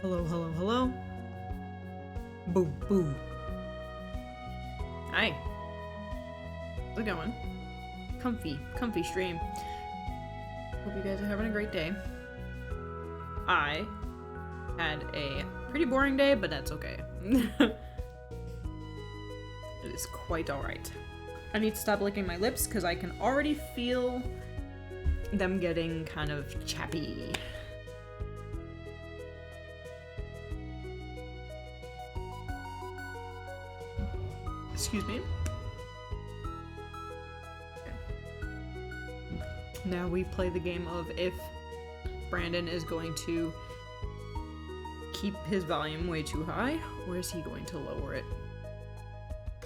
Hello, hello, hello. Boo, boo. Hi. How's it going? Comfy stream. Hope you guys are having a great day. I had a pretty boring day, but that's okay. It is quite alright. I need to stop licking my lips because I can already feel them getting kind of chappy. Excuse me. Okay. Now we play the game of if Brandon is going to keep his volume way too high, or is he going to lower it?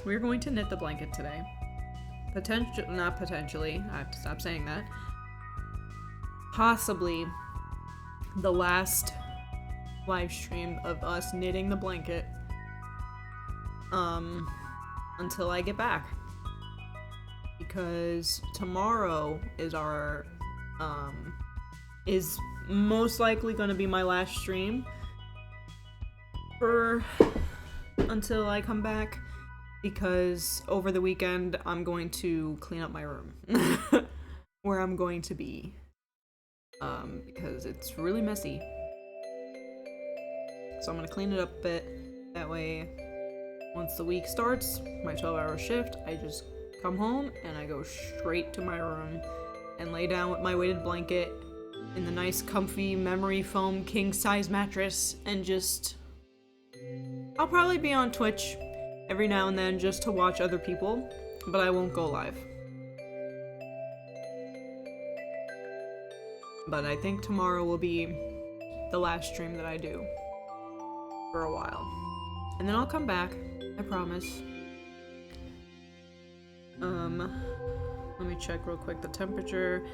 We're going to knit the blanket today. Not potentially, I have to stop saying that. Possibly the last live stream of us knitting the blanket until I get back, because tomorrow is our is most likely going to be my last stream for until I come back, because over the weekend I'm going to clean up my room where I'm going to be, because it's really messy. So I'm going to clean it up a bit, that way once the week starts, my 12-hour shift, I just come home and I go straight to my room and lay down with my weighted blanket in the nice comfy memory foam king size mattress and just... I'll probably be on Twitch every now and then just to watch other people, but I won't go live. But I think tomorrow will be the last stream that I do for a while. And then I'll come back, I promise. Let me check real quick the temperature.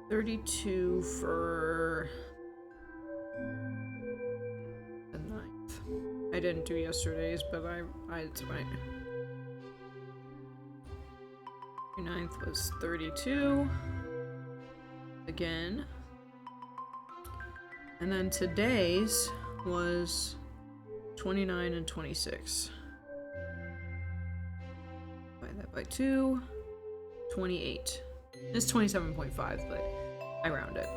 Thirty-two for the 9th. I didn't do yesterday's, but it's fine. The 9th was 32. Again. And then today's was 29 and 26. Divide that by 2. 28. It's 27.5, but I round it.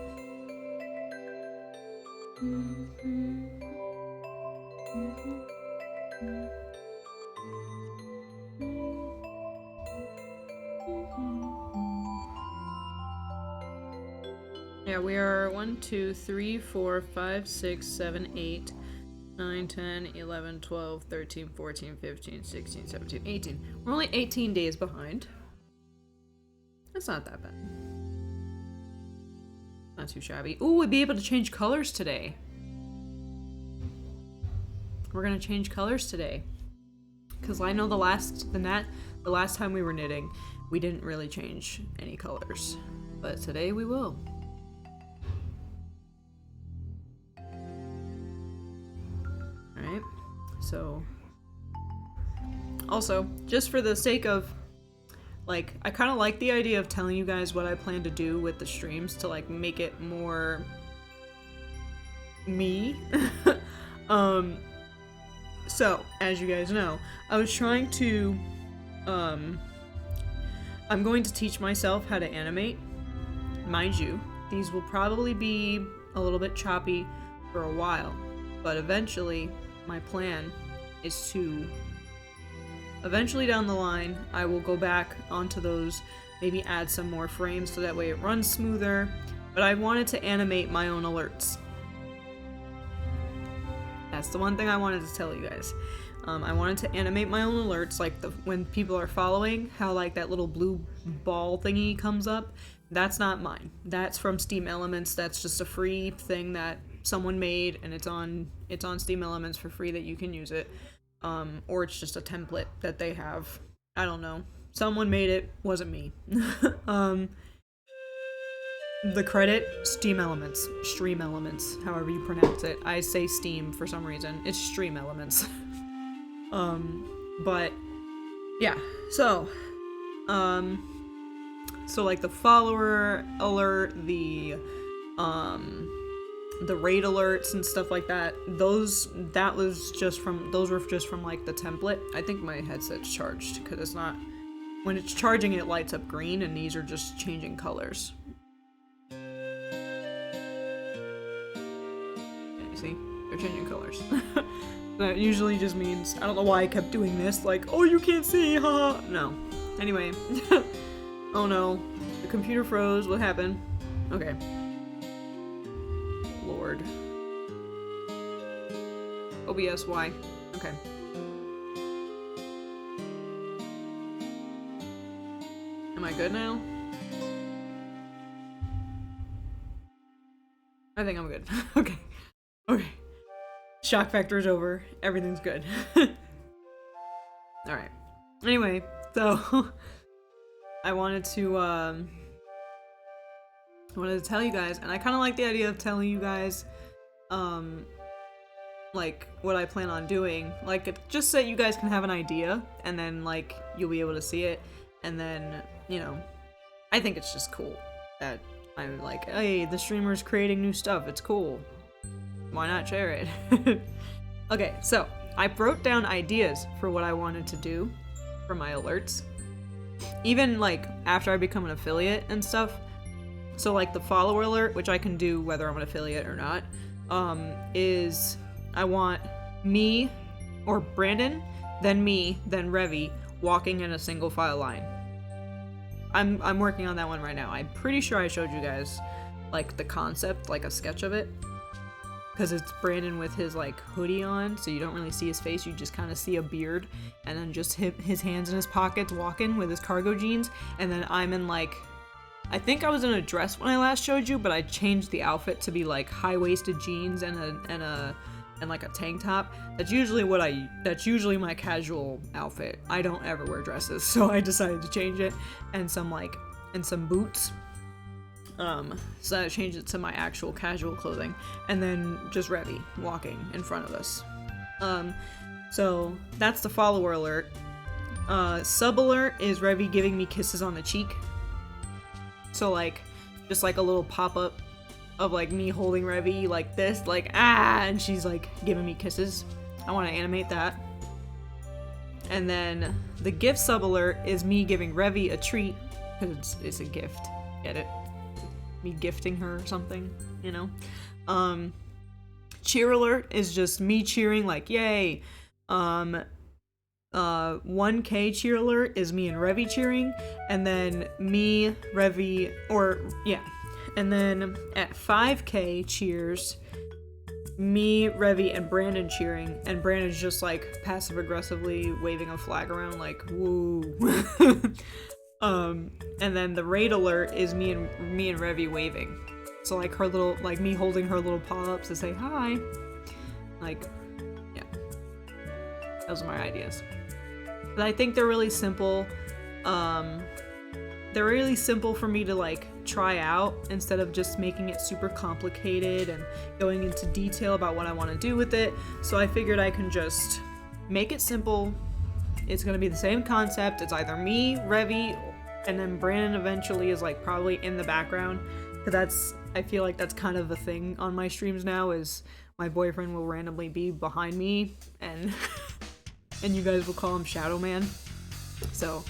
Yeah, we are 1, 2, 3, 4, 5, 6, 7, 8, 9, 10, 11, 12, 13, 14, 15, 16, 17, 18. We're only 18 days behind. That's not that bad. Not too shabby. Ooh, we'd be able to change colors today. We're gonna change colors today. Because I know the last time we were knitting, we didn't really change any colors. But today we will. Alright, so... Also, just for the sake of... Like, I kind of like the idea of telling you guys what I plan to do with the streams to, like, make it more... me. So, as you guys know, I was trying to, I'm going to teach myself how to animate. Mind you, these will probably be a little bit choppy for a while, but eventually, my plan is to... Eventually down the line, I will go back onto those, maybe add some more frames so that way it runs smoother, but I wanted to animate my own alerts. That's the one thing I wanted to tell you guys. I wanted to animate my own alerts, like when people are following, how like that little blue ball thingy comes up. That's not mine. That's from Steam Elements. That's just a free thing that someone made, and it's on Steam Elements for free that you can use it. Or it's just a template that they have. I don't know. Someone made it, wasn't me. The credit, Steam Elements. Stream Elements, however you pronounce it. I say Steam for some reason. It's Stream Elements. But, yeah. So, So like the follower alert, the raid alerts and stuff like that, those were just from like the template. I think my headset's charged because it's not, when it's charging it lights up green, and these are just changing colors. Yeah, you see? They're changing colors. That usually just means, I don't know why I kept doing this, like, oh, you can't see, haha. No. Anyway. Oh no. The computer froze. What happened? Okay. Lord. OBS, why? Okay. Am I good now? I think I'm good. Okay. Okay. Shock factor is over. Everything's good. Alright. Anyway, so I wanted to tell you guys, and I kinda like the idea of telling you guys like what I plan on doing. Like, just so you guys can have an idea, and then like you'll be able to see it, and then, you know, I think it's just cool that I'm like, hey, the streamer's creating new stuff, it's cool. Why not share it? Okay, so I wrote down ideas for what I wanted to do for my alerts. Even like after I become an affiliate and stuff. So like the follower alert, which I can do whether I'm an affiliate or not, is I want me or Brandon, then me, then Revy walking in a single file line. I'm working on that one right now. I'm pretty sure I showed you guys like the concept, like a sketch of it. Because it's Brandon with his like hoodie on, so you don't really see his face, you just kind of see a beard, and then just his hands in his pockets walking with his cargo jeans, and then I'm in like, I think I was in a dress when I last showed you, but I changed the outfit to be like high-waisted jeans and like a tank top. That's usually my casual outfit. I don't ever wear dresses, so I decided to change it, and some boots. So I changed it to my actual casual clothing, and then just Revy walking in front of us. So that's the follower alert. Sub alert is Revy giving me kisses on the cheek. So like, just like a little pop-up of like me holding Revy like this, like, ah, and she's like giving me kisses. I want to animate that. And then the gift sub alert is me giving Revy a treat, because it's a gift. Get it? Me gifting her or something, you know? Cheer alert is just me cheering, like, yay. 1K cheer alert is me and Revy cheering, and then me, Revy, and then at 5K cheers, me, Revy, and Brandon cheering, and Brandon's just like passive-aggressively waving a flag around, like, woo. And then the raid alert is me and Revy waving. So like her little, like me holding her little paw-ups to say hi. Like, yeah. Those are my ideas. But I think they're really simple. They're really simple for me to like try out, instead of just making it super complicated and going into detail about what I want to do with it. So I figured I can just make it simple. It's gonna be the same concept. It's either me, Revy, and then Brandon eventually is like probably in the background. Cause I feel like that's kind of a thing on my streams now, is my boyfriend will randomly be behind me, and and you guys will call him Shadow Man. So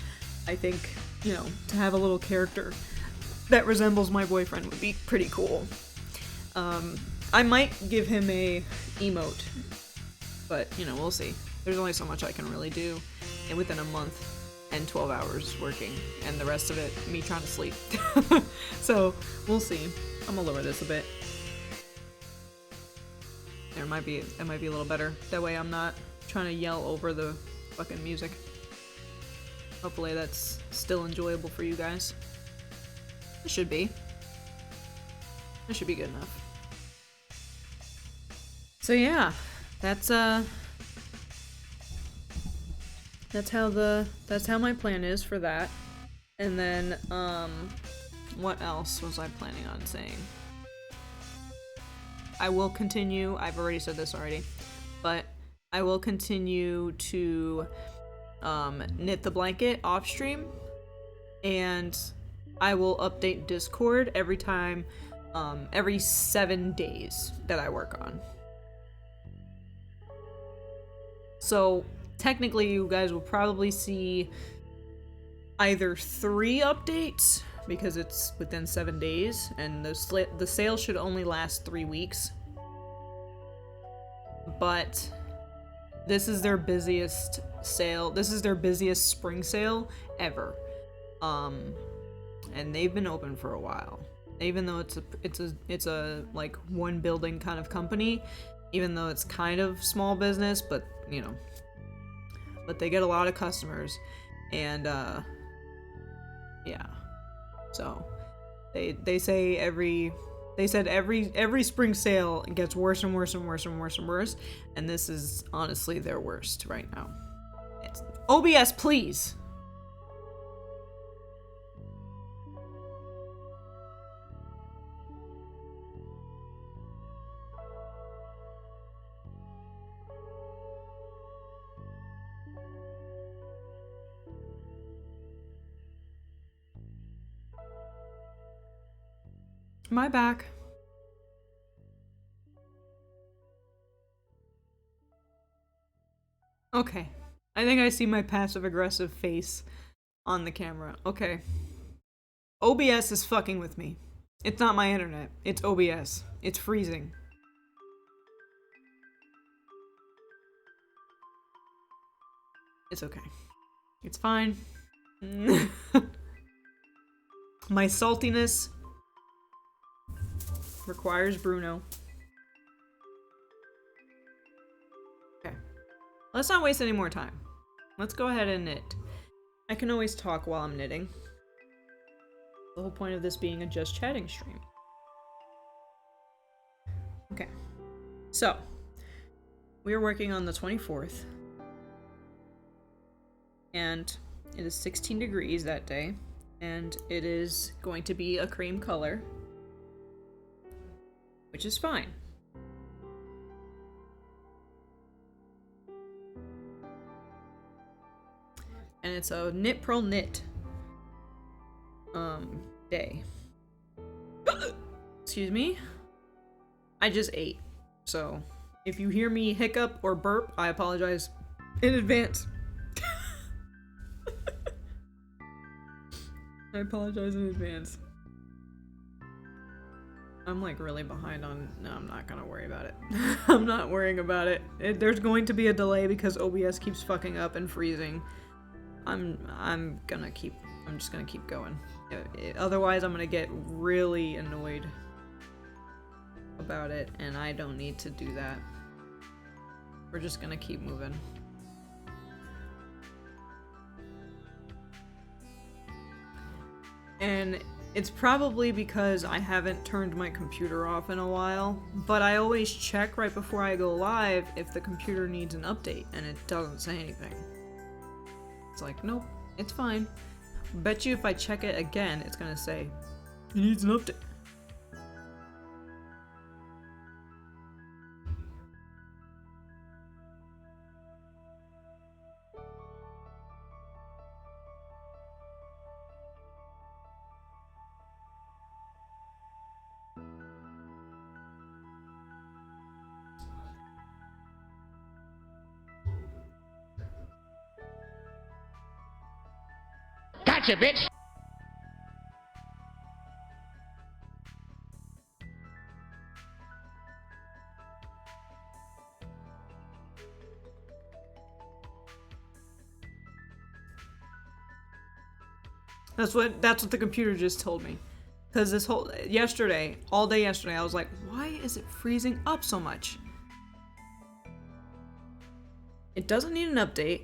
I think, you know, to have a little character that resembles my boyfriend would be pretty cool. I might give him a emote, but you know, we'll see. There's only so much I can really do within a month and 12 hours working, and the rest of it me trying to sleep. So we'll see. I'm gonna lower this a bit. It might be a little better. That way I'm not trying to yell over the fucking music. Hopefully that's still enjoyable for you guys. It should be. It should be good enough. So yeah, that's how my plan is for that. And then what else was I planning on saying? I will continue, I've already said this already, but I will continue to knit the blanket off stream. and I will update Discord every time, every 7 days that I work on. So technically you guys will probably see either 3 updates, because it's within 7 days, and the sale should only last 3 weeks. But this is their busiest sale. This is their busiest spring sale ever. And they've been open for a while. Even though it's a like one building kind of company, even though it's kind of small business, but you know, but they get a lot of customers, and yeah. So they said every spring sale gets worse and worse and worse and worse and worse, and this is honestly their worst right now. It's OBS, please. My back. Okay. I think I see my passive-aggressive face on the camera. Okay. OBS is fucking with me. It's not my internet. It's OBS. It's freezing. It's okay. It's fine. My saltiness requires Bruno. Okay. Let's not waste any more time. Let's go ahead and knit. I can always talk while I'm knitting. The whole point of this being a just chatting stream. Okay. So, we are working on the 24th. And it is 16 degrees that day. And it is going to be a cream color, which is fine. And it's a knit purl knit day. Excuse me. I just ate. So if you hear me hiccup or burp, I apologize in advance. I apologize in advance. I'm like really behind on... No, I'm not gonna worry about it. I'm not worrying about it. There's going to be a delay because OBS keeps fucking up and freezing. I'm just gonna keep going. Otherwise, I'm gonna get really annoyed about it, and I don't need to do that. We're just gonna keep moving. And it's probably because I haven't turned my computer off in a while, but I always check right before I go live if the computer needs an update, and it doesn't say anything. It's like, nope, it's fine. Bet you if I check it again, it's gonna say, it needs an update. Gotcha, bitch! That's what the computer just told me. Because all day yesterday, I was like, why is it freezing up so much? It doesn't need an update.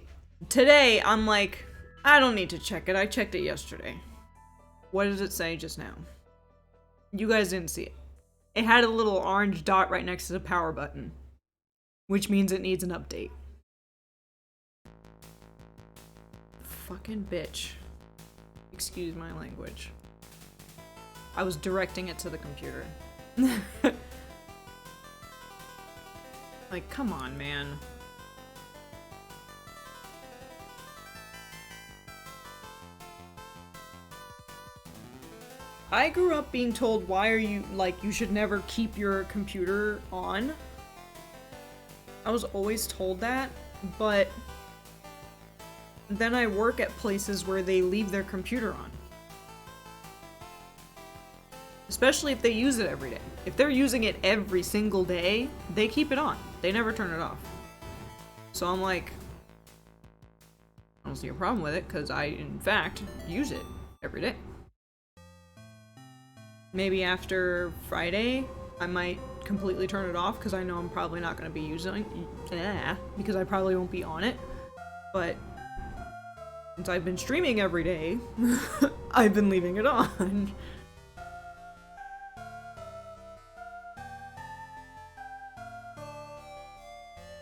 Today, I'm like, I don't need to check it. I checked it yesterday. What does it say just now? You guys didn't see it. It had a little orange dot right next to the power button, which means it needs an update. Fucking bitch. Excuse my language. I was directing it to the computer. Like, come on, man. I grew up being told, why are you, like, you should never keep your computer on. I was always told that, but then I work at places where they leave their computer on. Especially if they use it every day. If they're using it every single day, they keep it on. They never turn it off. So I'm like, I don't see a problem with it, because I, in fact, use it every day. Maybe after Friday, I might completely turn it off, because I know I'm probably not going to be using it, because I probably won't be on it. But since I've been streaming every day, I've been leaving it on.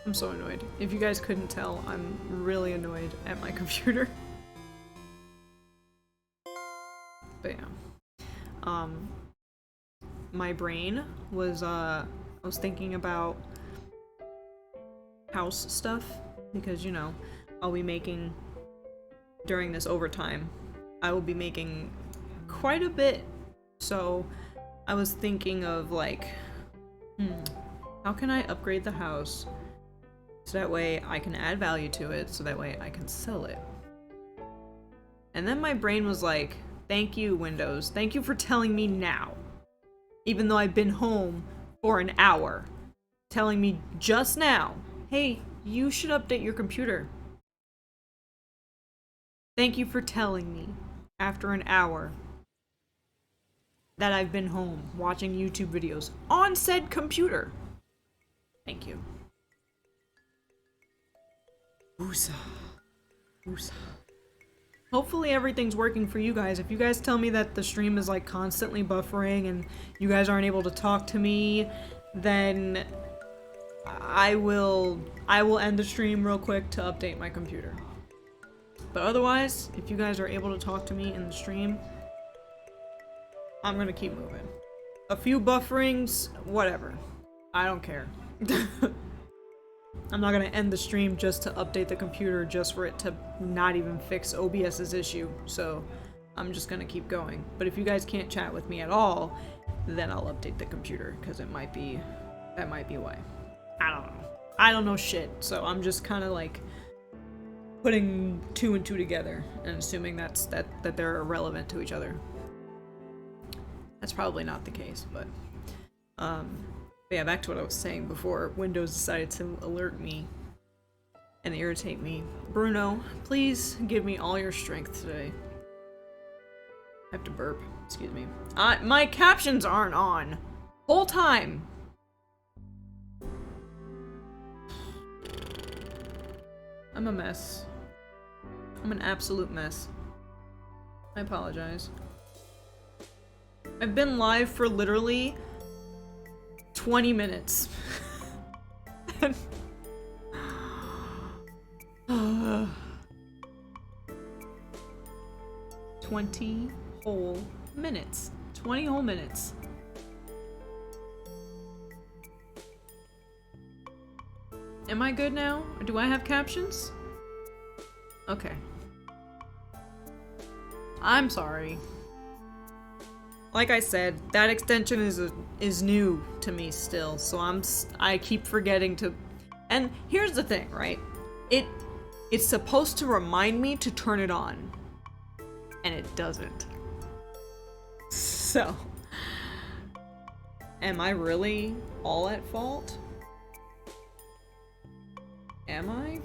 I'm so annoyed. If you guys couldn't tell, I'm really annoyed at my computer. But yeah. My brain was, I was thinking about house stuff, because, you know, I'll be making, during this overtime, I will be making quite a bit. So I was thinking of, like, how can I upgrade the house so that way I can add value to it, so that way I can sell it. And then my brain was like, thank you, Windows. Thank you for telling me now. Even though I've been home for an hour. Telling me just now, hey, you should update your computer. Thank you for telling me, after an hour, that I've been home watching YouTube videos on said computer. Thank you. Woosah. Woosah. Hopefully everything's working for you guys. If you guys tell me that the stream is like constantly buffering and you guys aren't able to talk to me, then I will end the stream real quick to update my computer. But otherwise, if you guys are able to talk to me in the stream, I'm gonna keep moving. A few bufferings, whatever. I don't care. I'm not gonna end the stream just to update the computer just for it to not even fix OBS's issue, so I'm just gonna keep going. But if you guys can't chat with me at all, then I'll update the computer, because that might be why. I don't know. I don't know shit, so I'm just kind of like putting two and two together and assuming that they're irrelevant to each other. That's probably not the case, but yeah, back to what I was saying before Windows decided to alert me and irritate me. Bruno, please give me all your strength today. I have to burp. Excuse me. My captions aren't on. Whole time. I'm a mess. I'm an absolute mess. I apologize. I've been live for literally 20 minutes. 20 whole minutes. 20 whole minutes. Am I good now? Or do I have captions? Okay. I'm sorry. Like I said, that extension is new to me still, so I keep forgetting to. And here's the thing, right? It's supposed to remind me to turn it on, and it doesn't. So, am I really all at fault? Am I?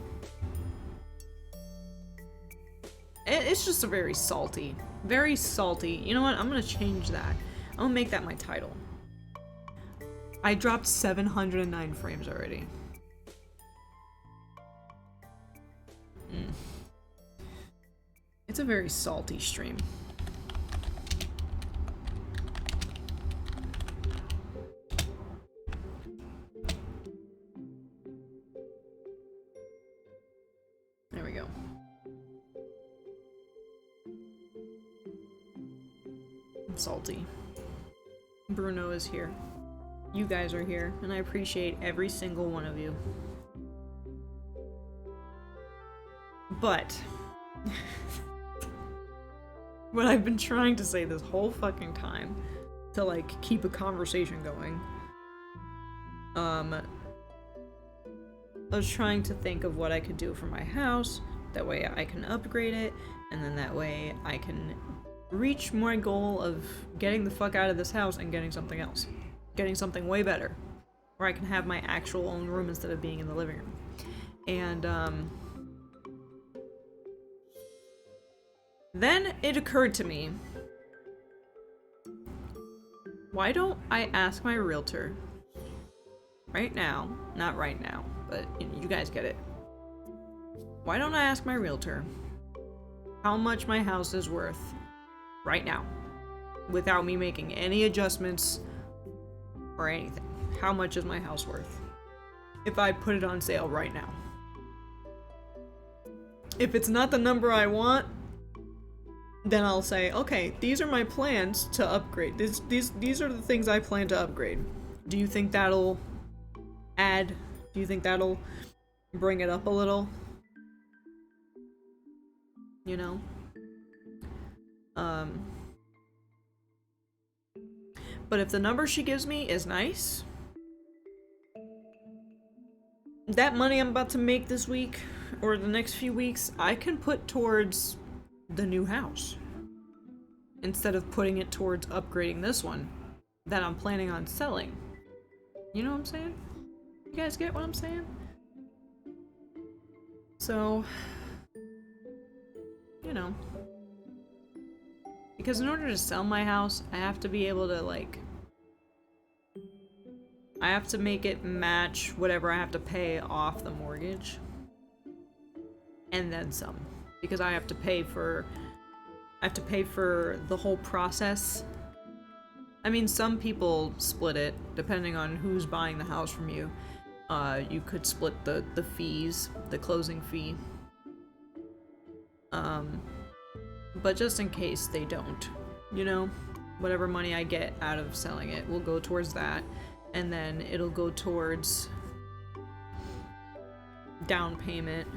It's just a very salty. Very salty. You know what? I'm gonna change that. I'm gonna make that my title. I dropped 709 frames already. It's a very salty stream. There we go. Salty. Bruno is here. You guys are here, and I appreciate every single one of you. But what I've been trying to say this whole fucking time to, like, keep a conversation going. I was trying to think of what I could do for my house, that way I can upgrade it, and then that way I can reach my goal of getting the fuck out of this house and getting something else. Getting something way better. Where I can have my actual own room instead of being in the living room. And, then it occurred to me, why don't I ask my realtor right now, not right now, but you guys get it. Why don't I ask my realtor how much my house is worth right now without me making any adjustments or anything? How much is my house worth if I put it on sale right now? If it's not the number I want, then I'll say, okay, these are my plans to upgrade. These are the things I plan to upgrade. Do you think that'll add? Do you think that'll bring it up a little? You know? But if the number she gives me is nice, that money I'm about to make this week or the next few weeks, I can put towards the new house instead of putting it towards upgrading this one that I'm planning on selling. You know what I'm saying? You guys get what I'm saying? So, you know, because in order to sell my house, I have to be able to, like, I have to make it match whatever I have to pay off the mortgage. And then some. Because I have to pay for the whole process. I mean, some people split it, depending on who's buying the house from you. You could split the fees, the closing fee. But just in case they don't, you know? Whatever money I get out of selling it will go towards that. And then it'll go towards down payment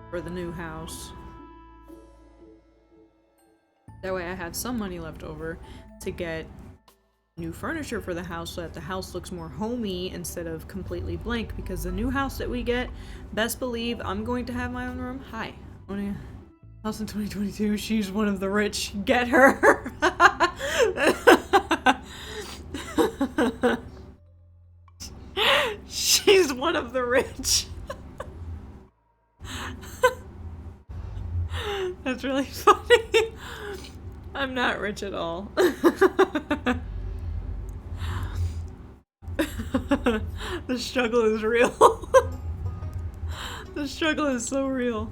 for the new house. That way I have some money left over to get new furniture for the house so that the house looks more homey instead of completely blank, because the new house that we get, best believe I'm going to have my own room. Hi. House in 2022, she's one of the rich. Get her! She's one of the rich. That's really funny. I'm not rich at all. The struggle is real. The struggle is so real.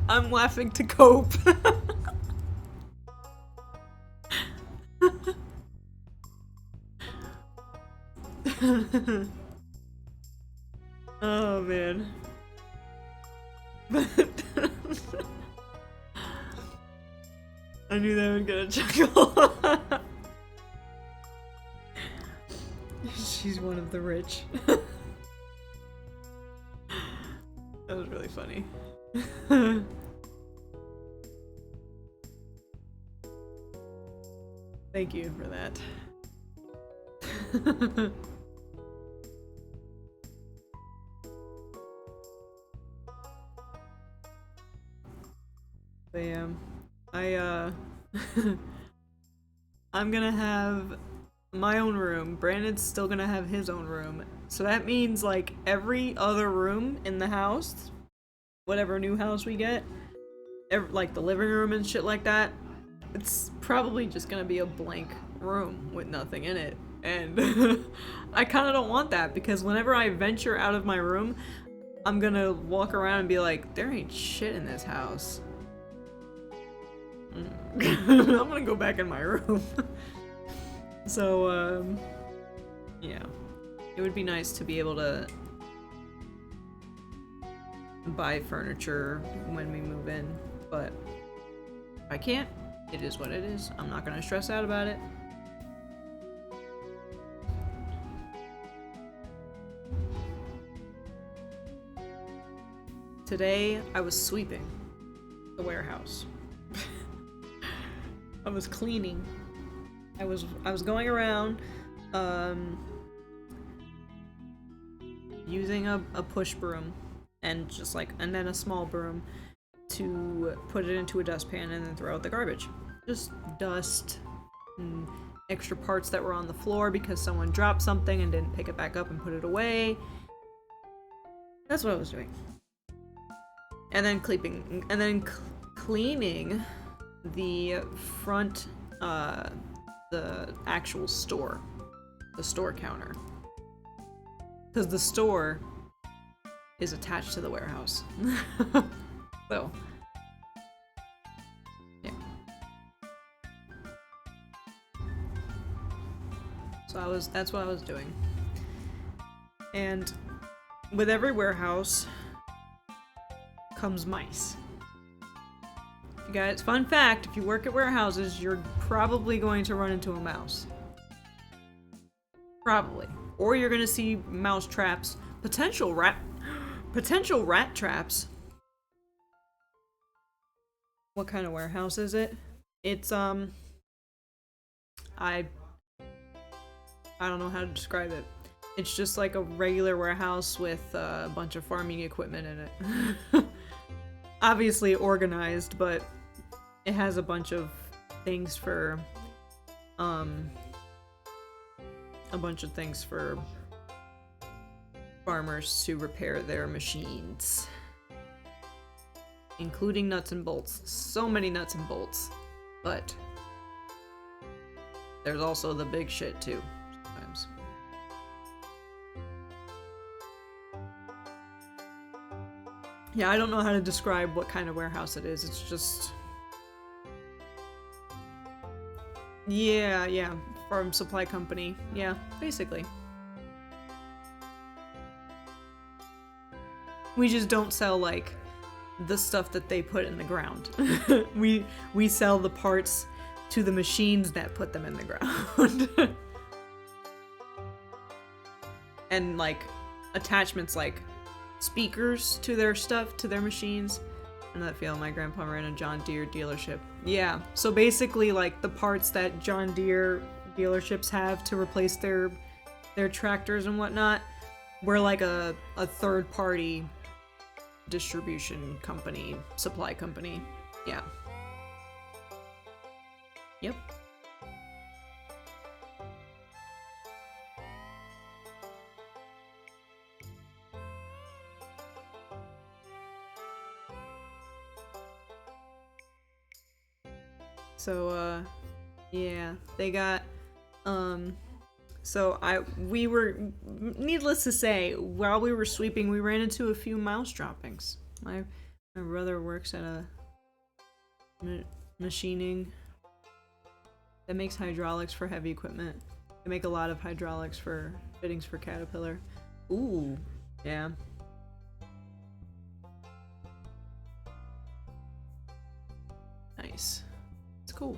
I'm laughing to cope. Oh man. I knew they would get a chuckle. She's one of the rich. That was really funny. Thank you for that. But yeah, I'm gonna have my own room. Brandon's still gonna have his own room. So that means, like, every other room in the house, whatever new house we get, like the living room and shit like that, it's probably just gonna be a blank room with nothing in it. And I kinda don't want that, because whenever I venture out of my room, I'm gonna walk around and be like, there ain't shit in this house. I'm gonna go back in my room. So, yeah. It would be nice to be able to buy furniture when we move in, but if I can't, it is what it is. I'm not gonna stress out about it. Today, I was sweeping the warehouse. I was cleaning. I was going around, using a push broom and just like, and then a small broom to put it into a dustpan and then throw out the garbage. Just dust and extra parts that were on the floor because someone dropped something and didn't pick it back up and put it away. That's what I was doing. And then cleaning the front, the actual store. The store counter. Because the store is attached to the warehouse. So, yeah. So that's what I was doing. And with every warehouse comes mice. You guys, fun fact, if you work at warehouses, you're probably going to run into a mouse. Probably. Or you're gonna see mouse traps, potential rat traps. What kind of warehouse is it? It's, I don't know how to describe it. It's just like a regular warehouse with a bunch of farming equipment in it. Obviously organized, but it has a bunch of things for, farmers to repair their machines. Including nuts and bolts. So many nuts and bolts. But there's also the big shit too, sometimes. Yeah, I don't know how to describe what kind of warehouse it is. It's just... Yeah, farm supply company. Yeah, basically. We just don't sell, like, the stuff that they put in the ground. we sell the parts to the machines that put them in the ground. And, like, attachments like speakers to their stuff, to their machines. I know that feeling. My grandpa ran a John Deere dealership. Yeah, so basically, like, the parts that John Deere dealerships have to replace their tractors and whatnot, we're like a third-party distribution company, supply company. Yeah. Yep. So, yeah, they got, we were, needless to say, while we were sweeping, we ran into a few mouse droppings. My brother works at a machining that makes hydraulics for heavy equipment. They make a lot of hydraulics for fittings for Caterpillar. Ooh, yeah. Nice. It's cool.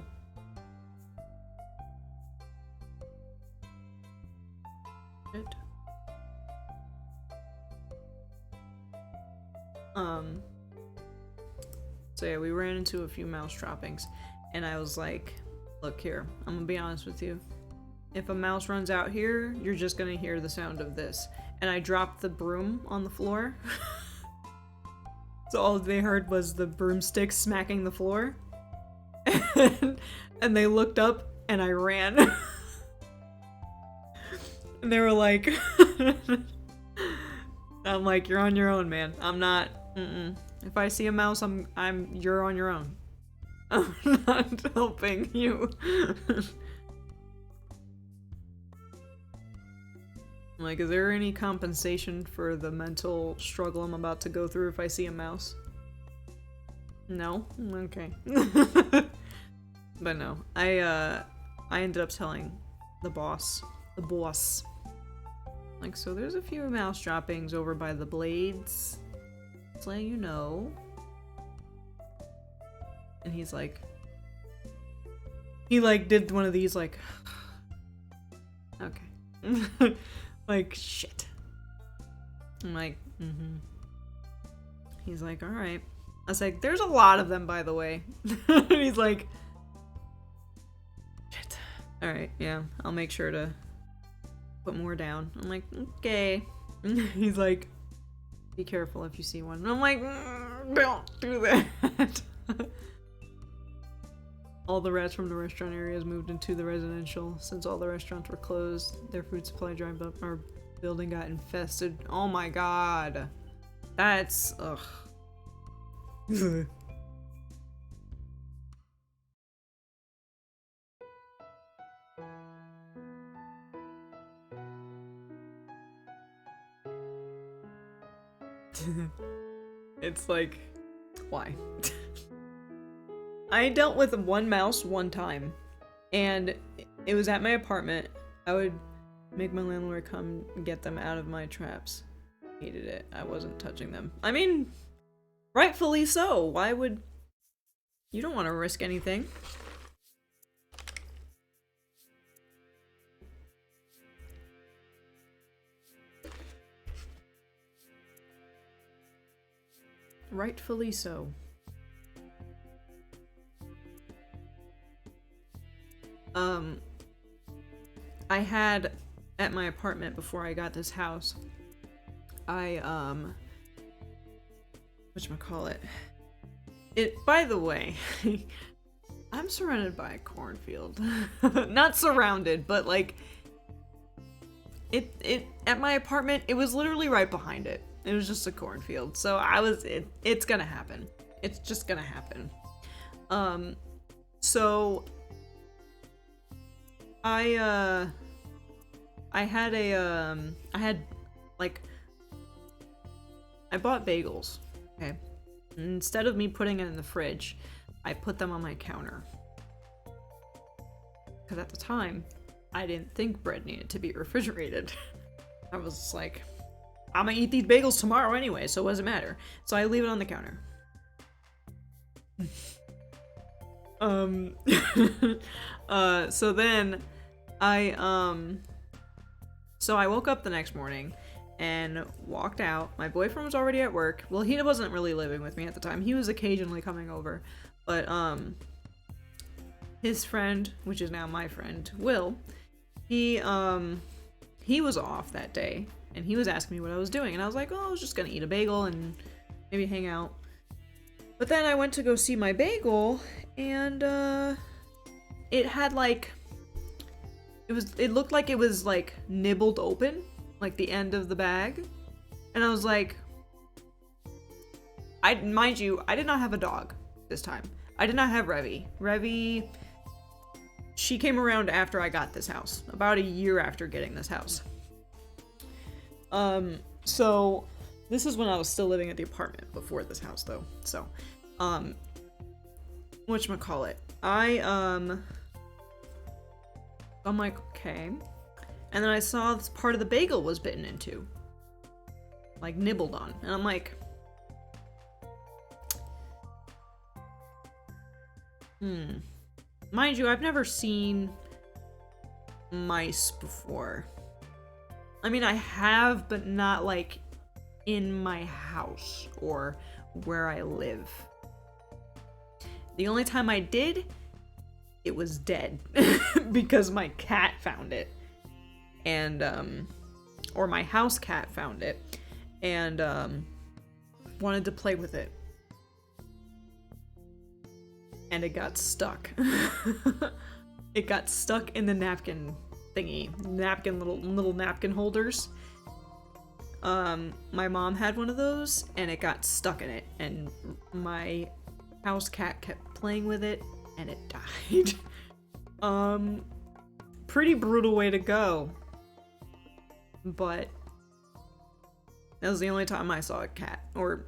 Good. So yeah, we ran into a few mouse droppings, and I was like, look here, I'm gonna be honest with you. If a mouse runs out here, you're just gonna hear the sound of this. And I dropped the broom on the floor. So all they heard was the broomstick smacking the floor. And they looked up, and I ran. And they were like, I'm like, you're on your own, man. I'm not, If I see a mouse, you're on your own. I'm not helping you. Like, is there any compensation for the mental struggle I'm about to go through if I see a mouse? No? Okay. But no. I ended up telling the boss. Like, so there's a few mouse droppings over by the blades. Just letting you know. And he's like... He, like, did one of these, like... Okay. Like, shit. I'm like, He's like, alright. I was like, there's a lot of them, by the way. And he's like, Alright, yeah, I'll make sure to put more down. I'm like, okay. He's like, be careful if you see one. And I'm like, don't do that. All the rats from the restaurant areas moved into the residential. Since all the restaurants were closed, their food supply dried up. Our building got infested. Oh my god. That's... ugh. It's like, why? I dealt with one mouse one time, and it was at my apartment. I would make my landlord come get them out of my traps. Hated it. I wasn't touching them. I mean, rightfully so. Why would... You don't want to risk anything. Rightfully so. I had at my apartment before I got this house, whatchamacallit? By the way, I'm surrounded by a cornfield. Not surrounded, but like, at my apartment, it was literally right behind it. It was just a cornfield. So it's gonna happen. It's just gonna happen. So I bought bagels, okay? And instead of me putting it in the fridge, I put them on my counter. Because at the time, I didn't think bread needed to be refrigerated. I was just like, I'm gonna eat these bagels tomorrow anyway, so what does it matter? So I leave it on the counter. So then I woke up the next morning and walked out. My boyfriend was already at work. Well, he wasn't really living with me at the time. He was occasionally coming over. But, his friend, which is now my friend, Will, he was off that day. And he was asking me what I was doing. And I was like, oh, I was just gonna eat a bagel and maybe hang out. But then I went to go see my bagel, and, it had, like... It looked like it was, like, nibbled open. Like, the end of the bag. And I was like... Mind you, I did not have a dog this time. I did not have Revy. Revy... She came around after I got this house. About a year after getting this house. So... This is when I was still living at the apartment before this house, though. So, whatchamacallit? I'm like, okay. And then I saw this part of the bagel was bitten into. Like, nibbled on. And I'm like... Mind you, I've never seen mice before. I mean, I have, but not, like, in my house or where I live. The only time I did, it was dead because my cat found it. And, or my house cat found it and, wanted to play with it. And it got stuck. It got stuck in the napkin thingy. Little napkin holders. My mom had one of those, and it got stuck in it, and my house cat kept playing with it, and it died. Pretty brutal way to go. But that was the only time I saw a cat, or...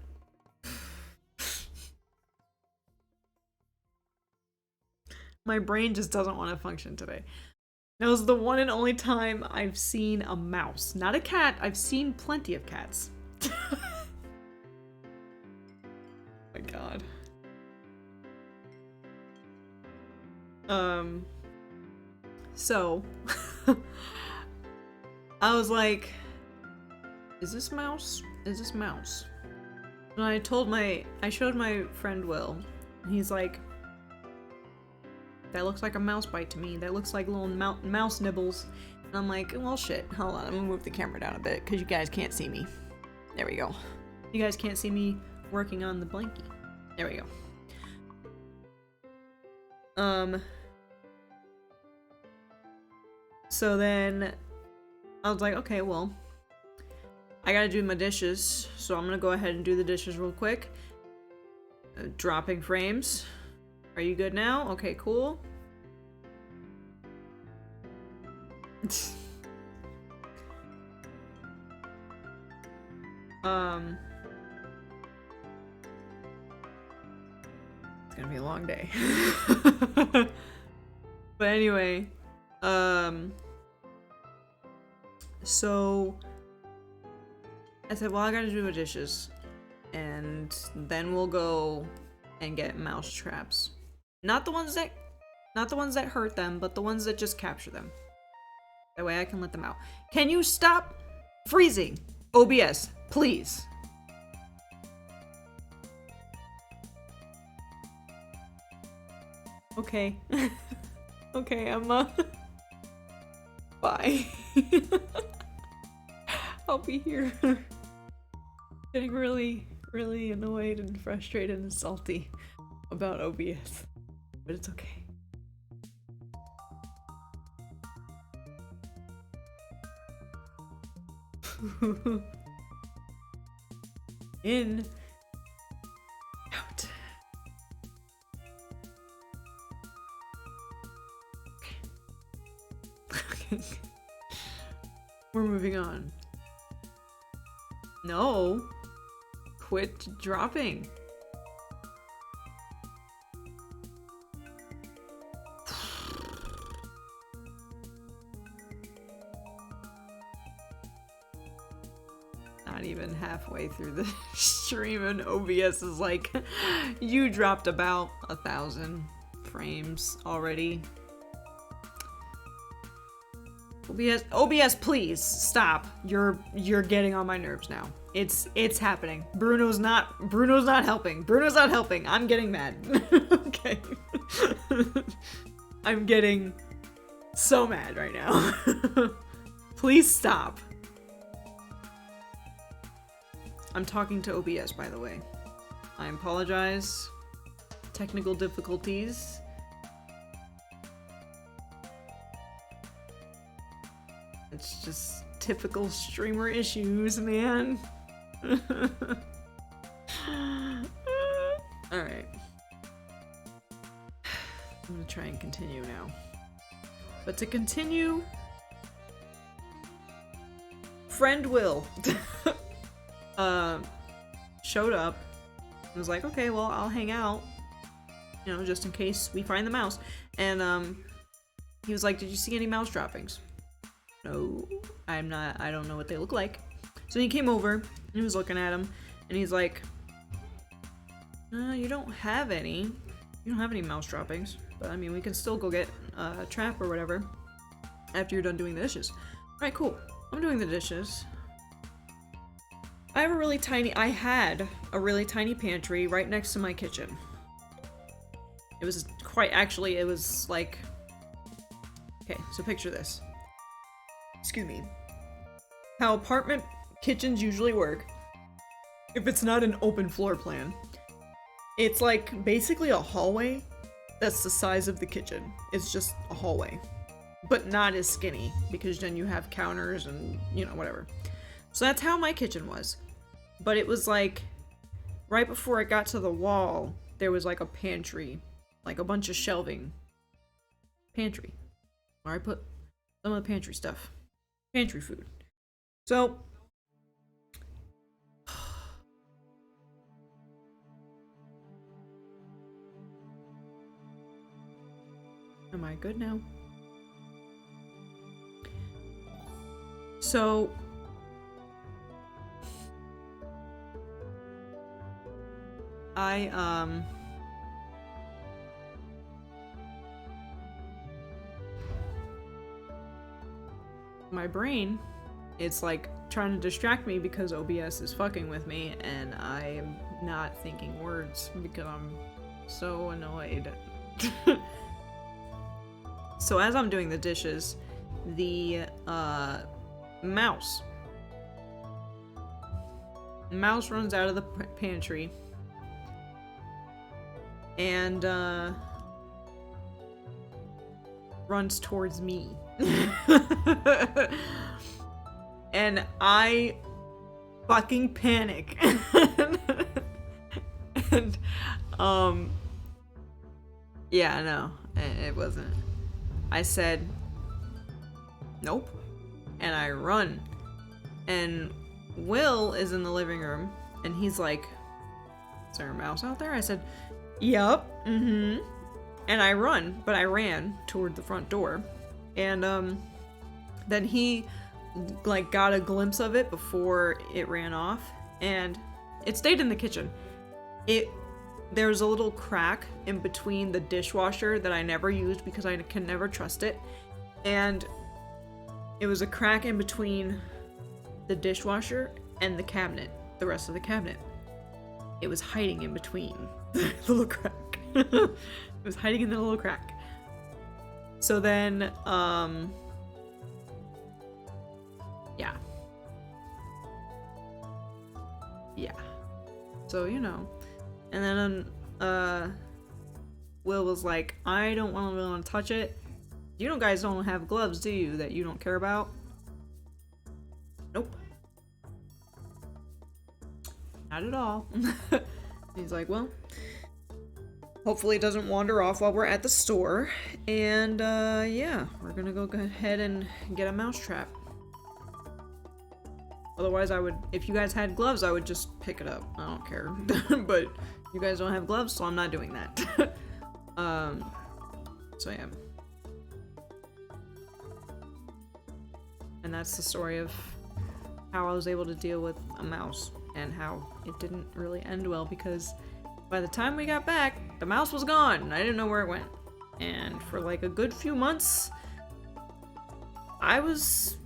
My brain just doesn't want to function today. That was the one and only time I've seen a mouse. Not a cat, I've seen plenty of cats. Oh my god. So... I was like... Is this mouse? Is this mouse? And I showed my friend Will, and he's like... That looks like a mouse bite to me. That looks like little mouse nibbles. And I'm like, well, shit. Hold on. I'm gonna move the camera down a bit because you guys can't see me. There we go. You guys can't see me working on the blankie. There we go. So then I was like, okay, well, I gotta do my dishes. So I'm gonna go ahead and do the dishes real quick. Dropping frames. Are you good now? Okay, cool. It's gonna be a long day. But anyway, so I said, well, I gotta do the dishes, and then we'll go and get mouse traps. Not the ones that hurt them, but the ones that just capture them. That way I can let them out. Can you stop freezing? OBS, please. Okay. Okay, I'm bye. I'll be here. Getting really, really annoyed and frustrated and salty about OBS. But it's okay. In. Out. Okay. We're moving on. No. Quit dropping. Not even halfway through the stream and OBS is like, you dropped about 1,000 frames already. OBS, please stop. You're getting on my nerves now. It's happening. Bruno's not helping. Bruno's not helping. I'm getting mad. Okay. I'm getting so mad right now. Please stop. I'm talking to OBS, by the way. I apologize. Technical difficulties. It's just typical streamer issues, man. Alright. I'm gonna try and continue now. But to continue... Friend Will showed up and was like, okay, well, I'll hang out, you know, just in case we find the mouse. And he was like, did you see any mouse droppings? No, I don't know what they look like. So he came over and he was looking at them and he's like, you don't have any mouse droppings, but I mean, we can still go get a trap or whatever after you're done doing the dishes. All right, cool. I'm doing the dishes. I had a really tiny pantry right next to my kitchen. It was it was like, okay, so picture this. Excuse me. How apartment kitchens usually work, if it's not an open floor plan, it's like basically a hallway that's the size of the kitchen. It's just a hallway, but not as skinny because then you have counters and, you know, whatever. So that's how my kitchen was. But it was like, right before it got to the wall, there was like a pantry, like a bunch of shelving. Pantry. Where I put some of the pantry stuff. Pantry food. So, am I good now? So, my brain, it's like trying to distract me because OBS is fucking with me and I am not thinking words because I'm so annoyed. So as I'm doing the dishes, the mouse runs out of the pantry and runs towards me. And I fucking panic. And yeah, no, it wasn't. I said nope, and I run, and Will is in the living room, and he's like, is there a mouse out there? I said, yup, and I run, but I ran toward the front door, and then he like got a glimpse of it before it ran off, and it stayed in the kitchen. There's a little crack in between the dishwasher that I never used because I can never trust it, and it was a crack in between the dishwasher and the cabinet, the rest of the cabinet. It was hiding in between the little crack. It was hiding in the little crack. So then, yeah. So, you know. And then, Will was like, I don't really want to touch it. You guys don't have gloves, do you, that you don't care about? Nope. Not at all. He's like, well, hopefully it doesn't wander off while we're at the store. And, yeah, we're gonna go ahead and get a mousetrap. Otherwise, if you guys had gloves, I would just pick it up. I don't care. But you guys don't have gloves, so I'm not doing that. So yeah. And that's the story of how I was able to deal with a mouse and how it didn't really end well, because by the time we got back, the mouse was gone and I didn't know where it went. And for like a good few months, I was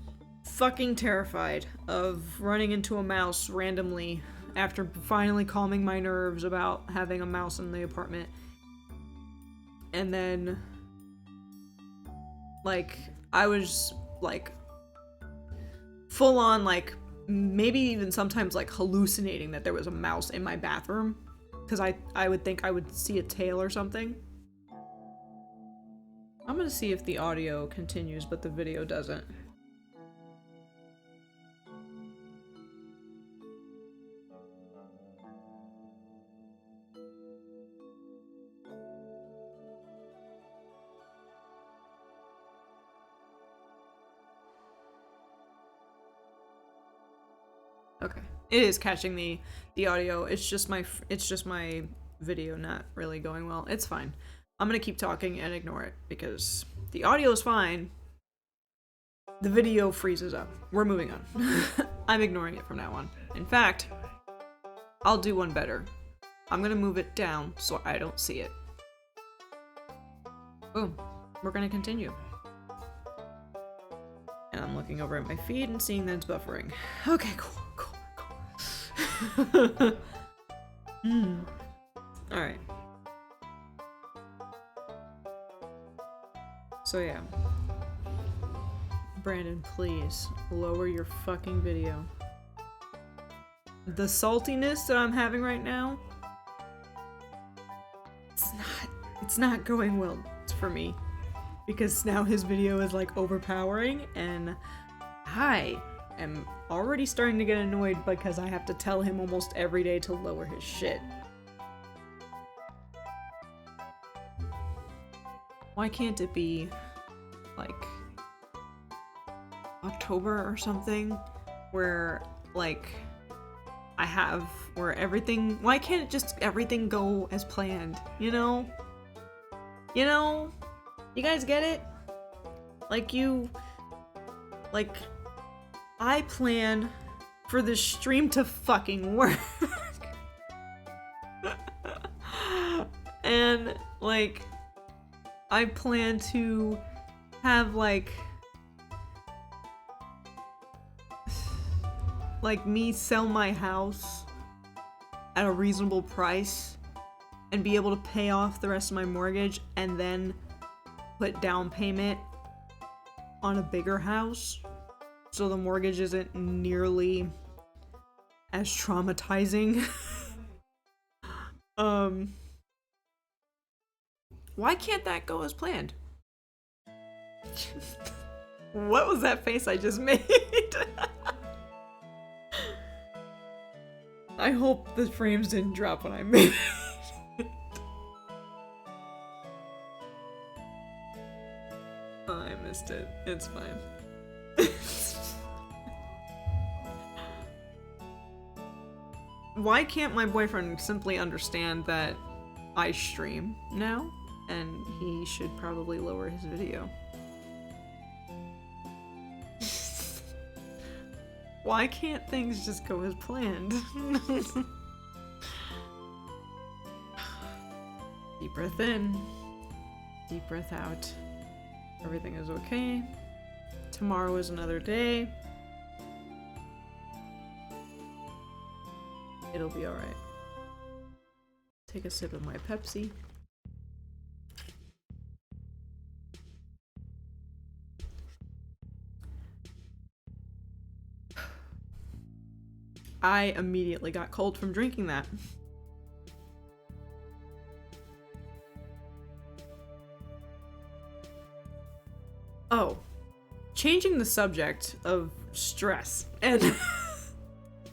fucking terrified of running into a mouse randomly after finally calming my nerves about having a mouse in the apartment. And then, like, I was like full on, like, maybe even sometimes like hallucinating that there was a mouse in my bathroom, because I would think I would see a tail or something. I'm gonna see if the audio continues but the video doesn't. Okay, it is catching the audio. It's just my video not really going well. It's fine. I'm gonna keep talking and ignore it because the audio is fine. The video freezes up. We're moving on. I'm ignoring it from now on. In fact, I'll do one better. I'm gonna move it down so I don't see it. Boom. We're gonna continue. And I'm looking over at my feed and seeing that it's buffering. Okay, cool. Alright. So yeah. Brandon, please lower your fucking video. The saltiness that I'm having right now, it's not going well for me, because now his video is like overpowering and I am already starting to get annoyed because I have to tell him almost every day to lower his shit. Why can't it be like October or something where like why can't just everything go as planned, you know? You know? You guys get it? Like I plan for this stream to fucking work. And like I plan to have like me sell my house at a reasonable price and be able to pay off the rest of my mortgage and then put down payment on a bigger house, so the mortgage isn't nearly as traumatizing. Why can't that go as planned? What was that face I just made? I hope the frames didn't drop when I made it. Oh, I missed it. It's fine. Why can't my boyfriend simply understand that I stream now? And he should probably lower his video. Why can't things just go as planned? Deep breath in. Deep breath out. Everything is okay. Tomorrow is another day. It'll be alright. Take a sip of my Pepsi. I immediately got cold from drinking that. Oh, changing the subject of stress and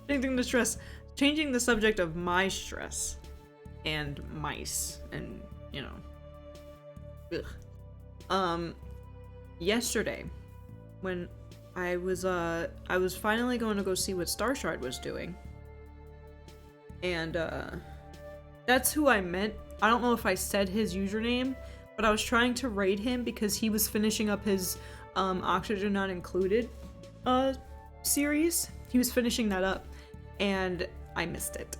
changing the subject of my stress and mice and, you know. Ugh. Yesterday when I was finally going to go see what Starshard was doing. And that's who I meant. I don't know if I said his username, but I was trying to raid him because he was finishing up his Oxygen Not Included series. He was finishing that up and I missed it.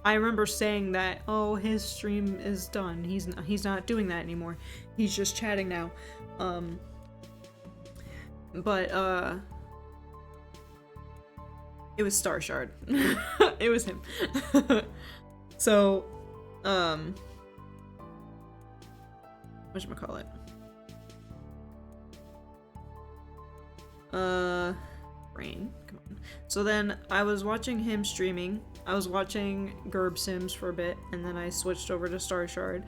I remember saying that, oh, his stream is done. He's not doing that anymore. He's just chatting now. But it was Starshard. It was him. So, whatchamacallit? Brain. Come on. So then I was watching him streaming. I was watching Gerb Sims for a bit, and then I switched over to Starshard.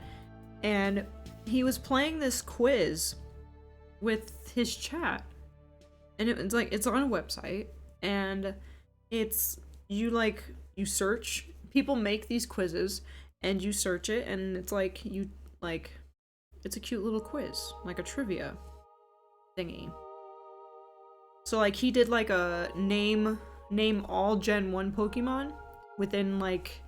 And he was playing this quiz with his chat. And it's like, it's on a website, and it's, you search, people make these quizzes, and you search it, and it's like, it's a cute little quiz, like a trivia thingy. So like, he did like a name all Gen 1 Pokemon within like,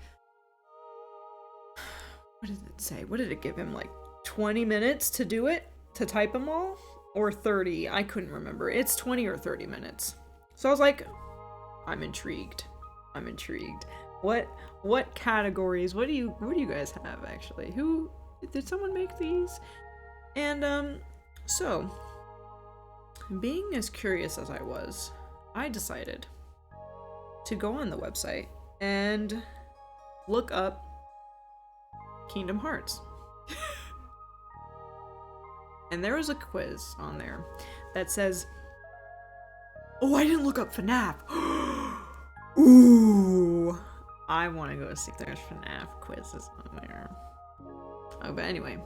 what did it say? What did it give him? Like 20 minutes to do it? To type them all? Or 30, I couldn't remember. It's 20 or 30 minutes. So I was like, I'm intrigued. I'm intrigued. What categories? What do you guys have actually? Who did someone make these? And so being as curious as I was, I decided to go on the website and look up Kingdom Hearts. And there was a quiz on there that says, oh, I didn't look up FNAF. Ooh, I want to go see if there's FNAF quizzes on there. Oh, but anyway.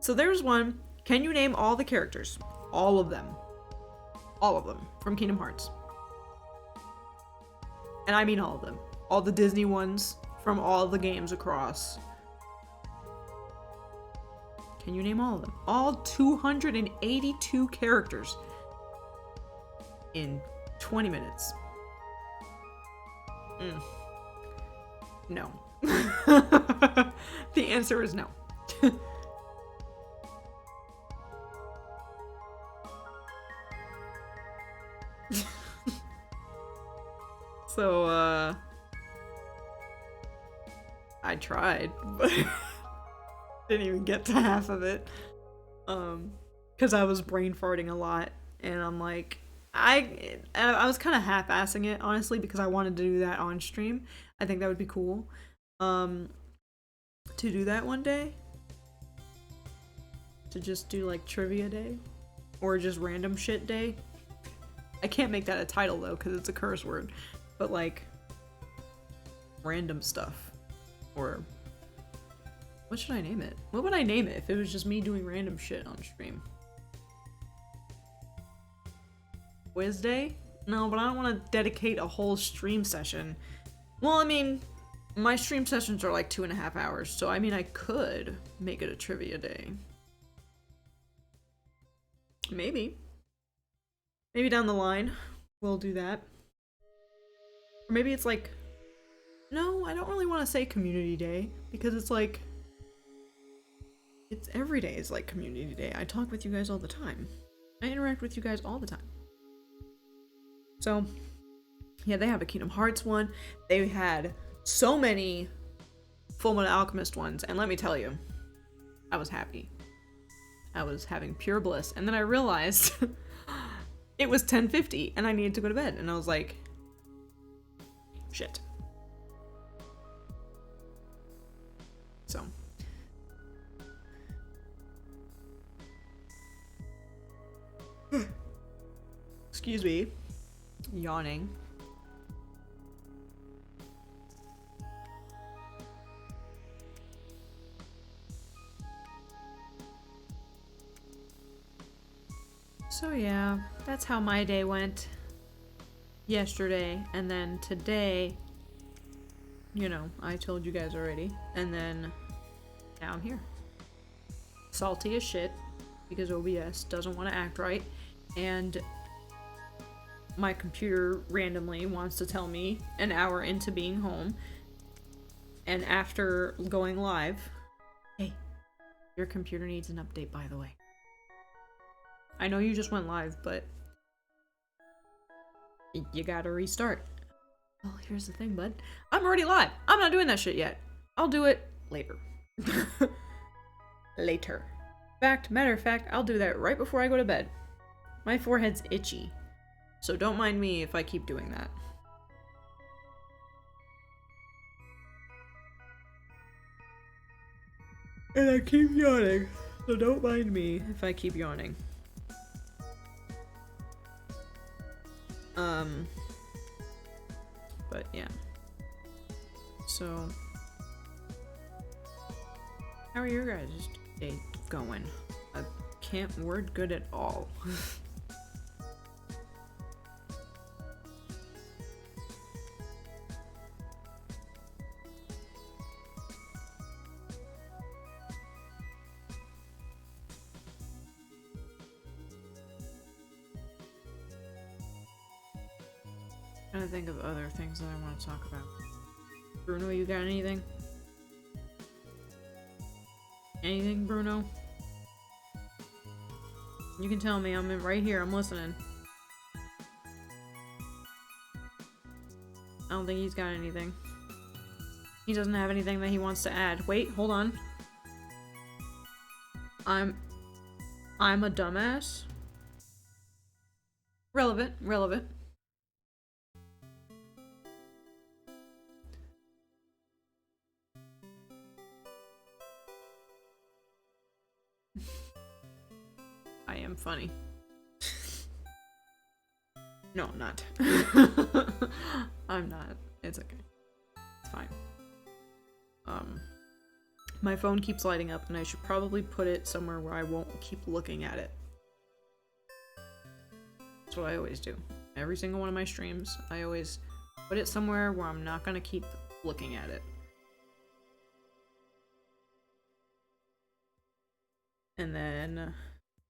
So there's one. Can you name all the characters? All of them. All of them from Kingdom Hearts. And I mean all of them. All the Disney ones from all the games across. Can you name all of them? All 282 characters in 20 minutes. No. The answer is no. So, I tried, but didn't even get to half of it. Because I was brain farting a lot, and I'm like, I was kind of half-assing it, honestly, because I wanted to do that on stream. I think that would be cool. To do that one day. to just do like trivia day or just random shit day. I can't make that a title though because it's a curse word, but like random stuff. Or what should I name it? What would I name it if it was just me doing random shit on stream? Quiz day? No, but I don't want to dedicate a whole stream session. Well, I mean, my stream sessions are like 2.5 hours, so I mean I could make it a trivia day. Maybe. Maybe down the line we'll do that. Or maybe it's like, no, I don't really want to say community day because it's like, it's every day is like community day. I talk with you guys all the time. I interact with you guys all the time. So, yeah, they have a Kingdom Hearts one. They had so many Fullmetal Alchemist ones, and let me tell you, I was happy. I was having pure bliss, and then I realized it was 10:50 and I needed to go to bed, and I was like, shit. So. Excuse me. Yawning. So yeah, that's how my day went yesterday, and then today, you know, I told you guys already, and then now I'm here. Salty as shit, because OBS doesn't want to act right, and my computer randomly wants to tell me an hour into being home, and after going live, hey, your computer needs an update, by the way. I know you just went live, but you gotta restart. Well, here's the thing, bud. I'm already live. I'm not doing that shit yet. I'll do it later. Later. Matter of fact, I'll do that right before I go to bed. My forehead's itchy, so don't mind me if I keep doing that. And I keep yawning, so don't mind me if I keep yawning. But yeah. So, how are your guys' day going? I can't word good at all. Trying to think of other things that I want to talk about. Bruno, you got anything? Anything, Bruno? You can tell me. I'm right here. I'm listening. I don't think he's got anything. He doesn't have anything that he wants to add. Wait, hold on. I'm a dumbass. Relevant. I am funny. No, I'm not. I'm not. It's okay. It's fine. My phone keeps lighting up and I should probably put it somewhere where I won't keep looking at it. That's what I always do. Every single one of my streams, I always put it somewhere where I'm not gonna keep looking at it. And then,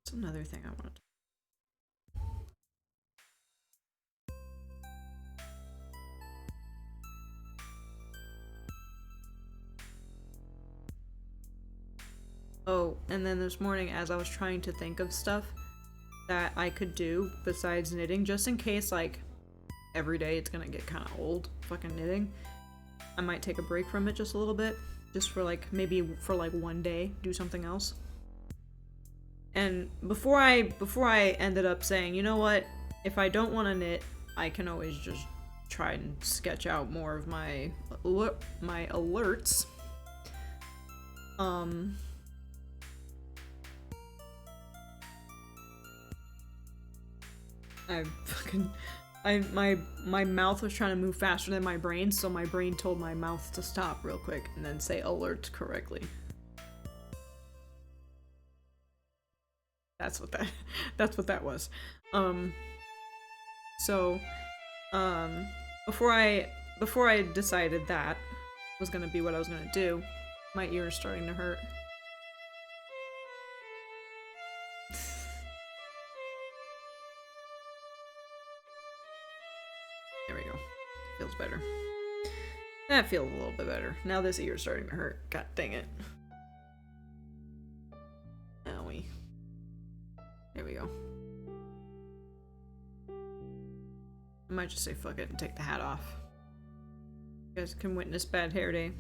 what's another thing I want to Oh, and then this morning as I was trying to think of stuff that I could do besides knitting, just in case, like, every day it's gonna get kind of old, fucking knitting, I might take a break from it just a little bit, just for, like, maybe for, like, one day, do something else. And before I ended up saying, you know what, if I don't want to knit, I can always just try and sketch out more of my alerts. My mouth was trying to move faster than my brain, so my brain told my mouth to stop real quick and then say alert correctly. That's what that was. Before I decided that was gonna be what I was gonna do, my ear is starting to hurt. There we go. Feels better. That feels a little bit better. Now this ear is starting to hurt. God dang it. Owie. There we go. I might just say fuck it and take the hat off. You guys can witness bad hair day.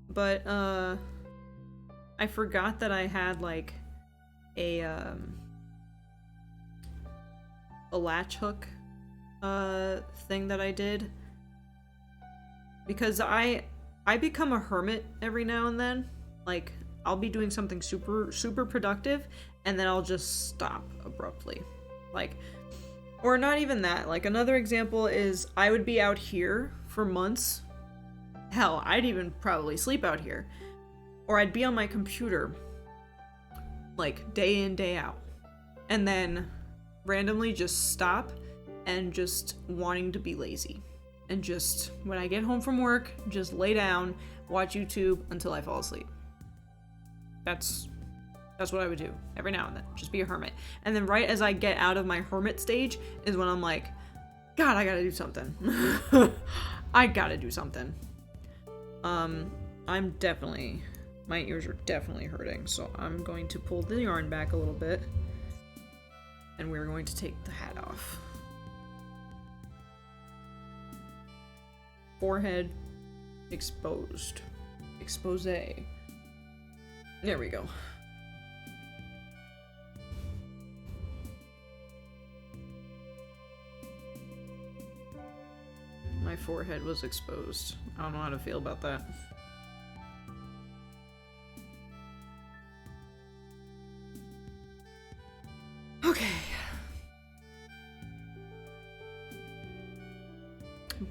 But I forgot that I had like a latch hook thing that I did, because I become a hermit every now and then. Like, I'll be doing something super productive and then I'll just stop abruptly. Like, or not even that. Like, another example is I would be out here for months. Hell, I'd even probably sleep out here. Or I'd be on my computer like day in, day out. And then randomly just stop and just wanting to be lazy. And just, when I get home from work, just lay down, watch YouTube until I fall asleep. That's what I would do every now and then. Just be a hermit. And then right as I get out of my hermit stage is when I'm like, God, I gotta do something. I gotta do something. I'm definitely, my ears are definitely hurting, so I'm going to pull the yarn back a little bit. And we're going to take the hat off. Forehead exposed. Expose. There we go. My forehead was exposed. I don't know how to feel about that. Okay.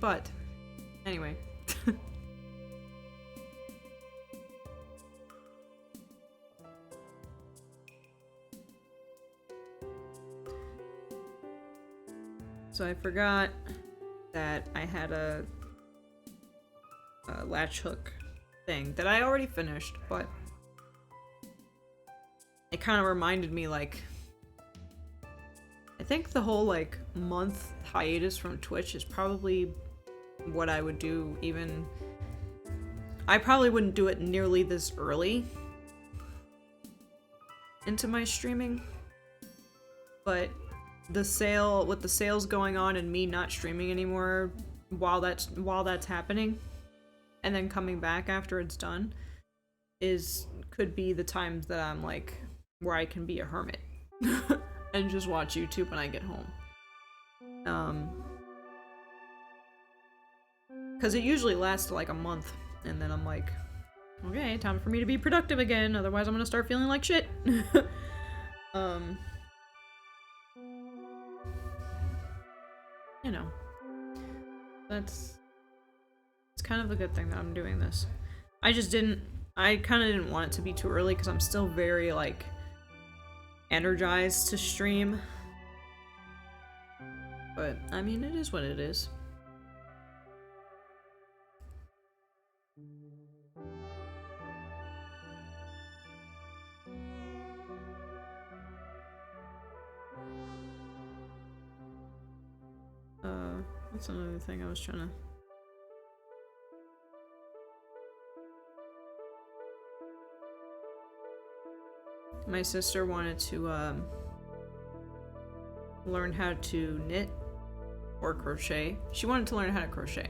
But, anyway. So I forgot that I had a latch hook thing that I already finished, but it kind of reminded me, like, I think the whole like month hiatus from Twitch is probably what I would do. Even I probably wouldn't do it nearly this early into my streaming, but with the sales going on and me not streaming anymore while that's happening, and then coming back after it's done, could be the times that I'm like where I can be a hermit and just watch YouTube when I get home. Because it usually lasts like a month, and then I'm like, okay, time for me to be productive again, otherwise I'm gonna start feeling like shit. You know, it's kind of a good thing that I'm doing this. I kind of didn't want it to be too early because I'm still very, like, energized to stream. But, I mean, it is what it is. That's another thing I was trying to... My sister wanted to, learn how to knit or crochet. She wanted to learn how to crochet.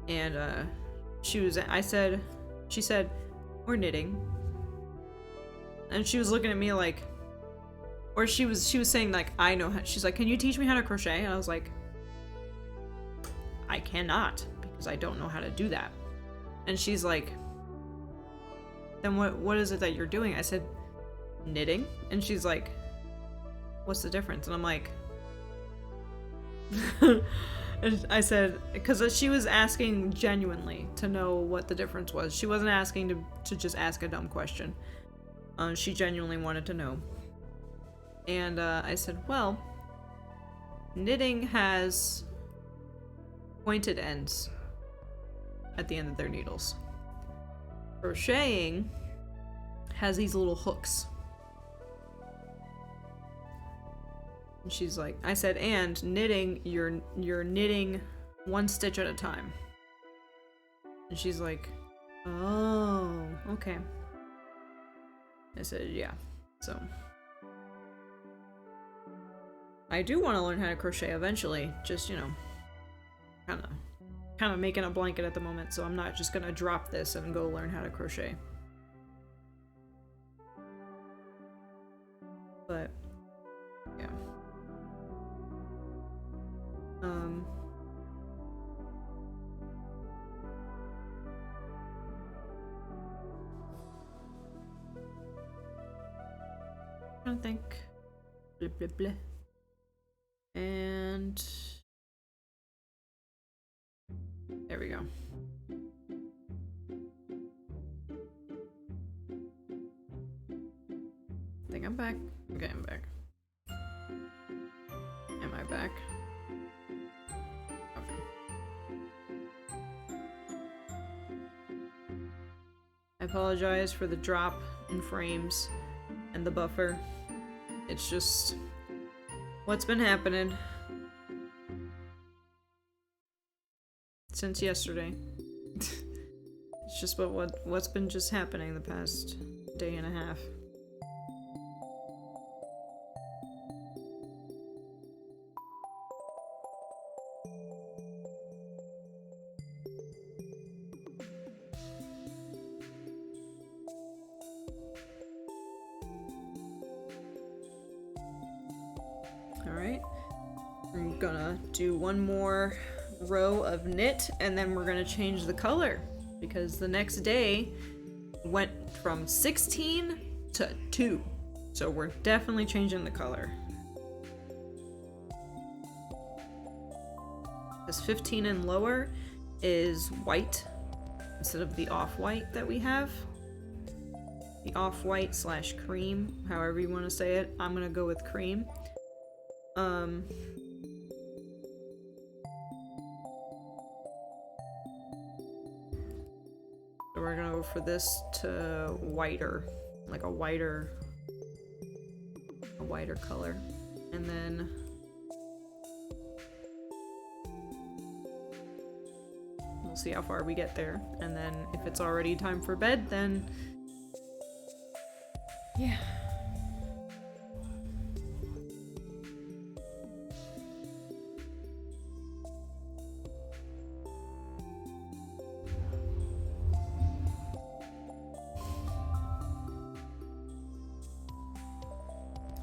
And, she said, we're knitting. And she was looking at me like, or she was saying like, I know how, she's like, can you teach me how to crochet? And I was like, I cannot, because I don't know how to do that. And she's like, then what is it that you're doing? I said, knitting? And she's like, what's the difference? And I'm like, and I said, because she was asking genuinely to know what the difference was. She wasn't asking to just ask a dumb question. She genuinely wanted to know. And I said, well, knitting has pointed ends at the end of their needles. Crocheting has these little hooks. And she's like, I said, and knitting, you're knitting one stitch at a time. And she's like, oh, okay. I said, yeah. So I do want to learn how to crochet eventually. Just, you know, kind of making a blanket at the moment, so I'm not just gonna drop this and go learn how to crochet. But yeah. I don't think. Blah, blah, blah. And there we go. I think I'm back. Okay, I'm back. Am I back? Okay. I apologize for the drop in frames and the buffer. It's just what's been happening since yesterday. It's just what's been just happening the past day and a half. Alright. I'm gonna do one more row of knit and then we're gonna change the color because the next day went from 16 to 2. So we're definitely changing the color. This 15 and lower is white instead of the off-white that we have. The off-white / cream, however you want to say it. I'm gonna go with cream. So we're gonna go for this to whiter, like a whiter color, and then we'll see how far we get there, and then if it's already time for bed, then yeah.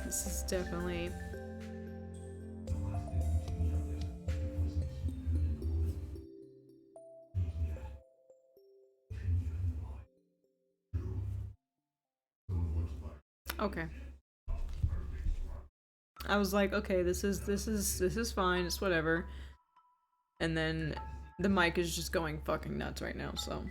This is definitely okay. I was like, okay, this is fine, it's whatever. And then the mic is just going fucking nuts right now, so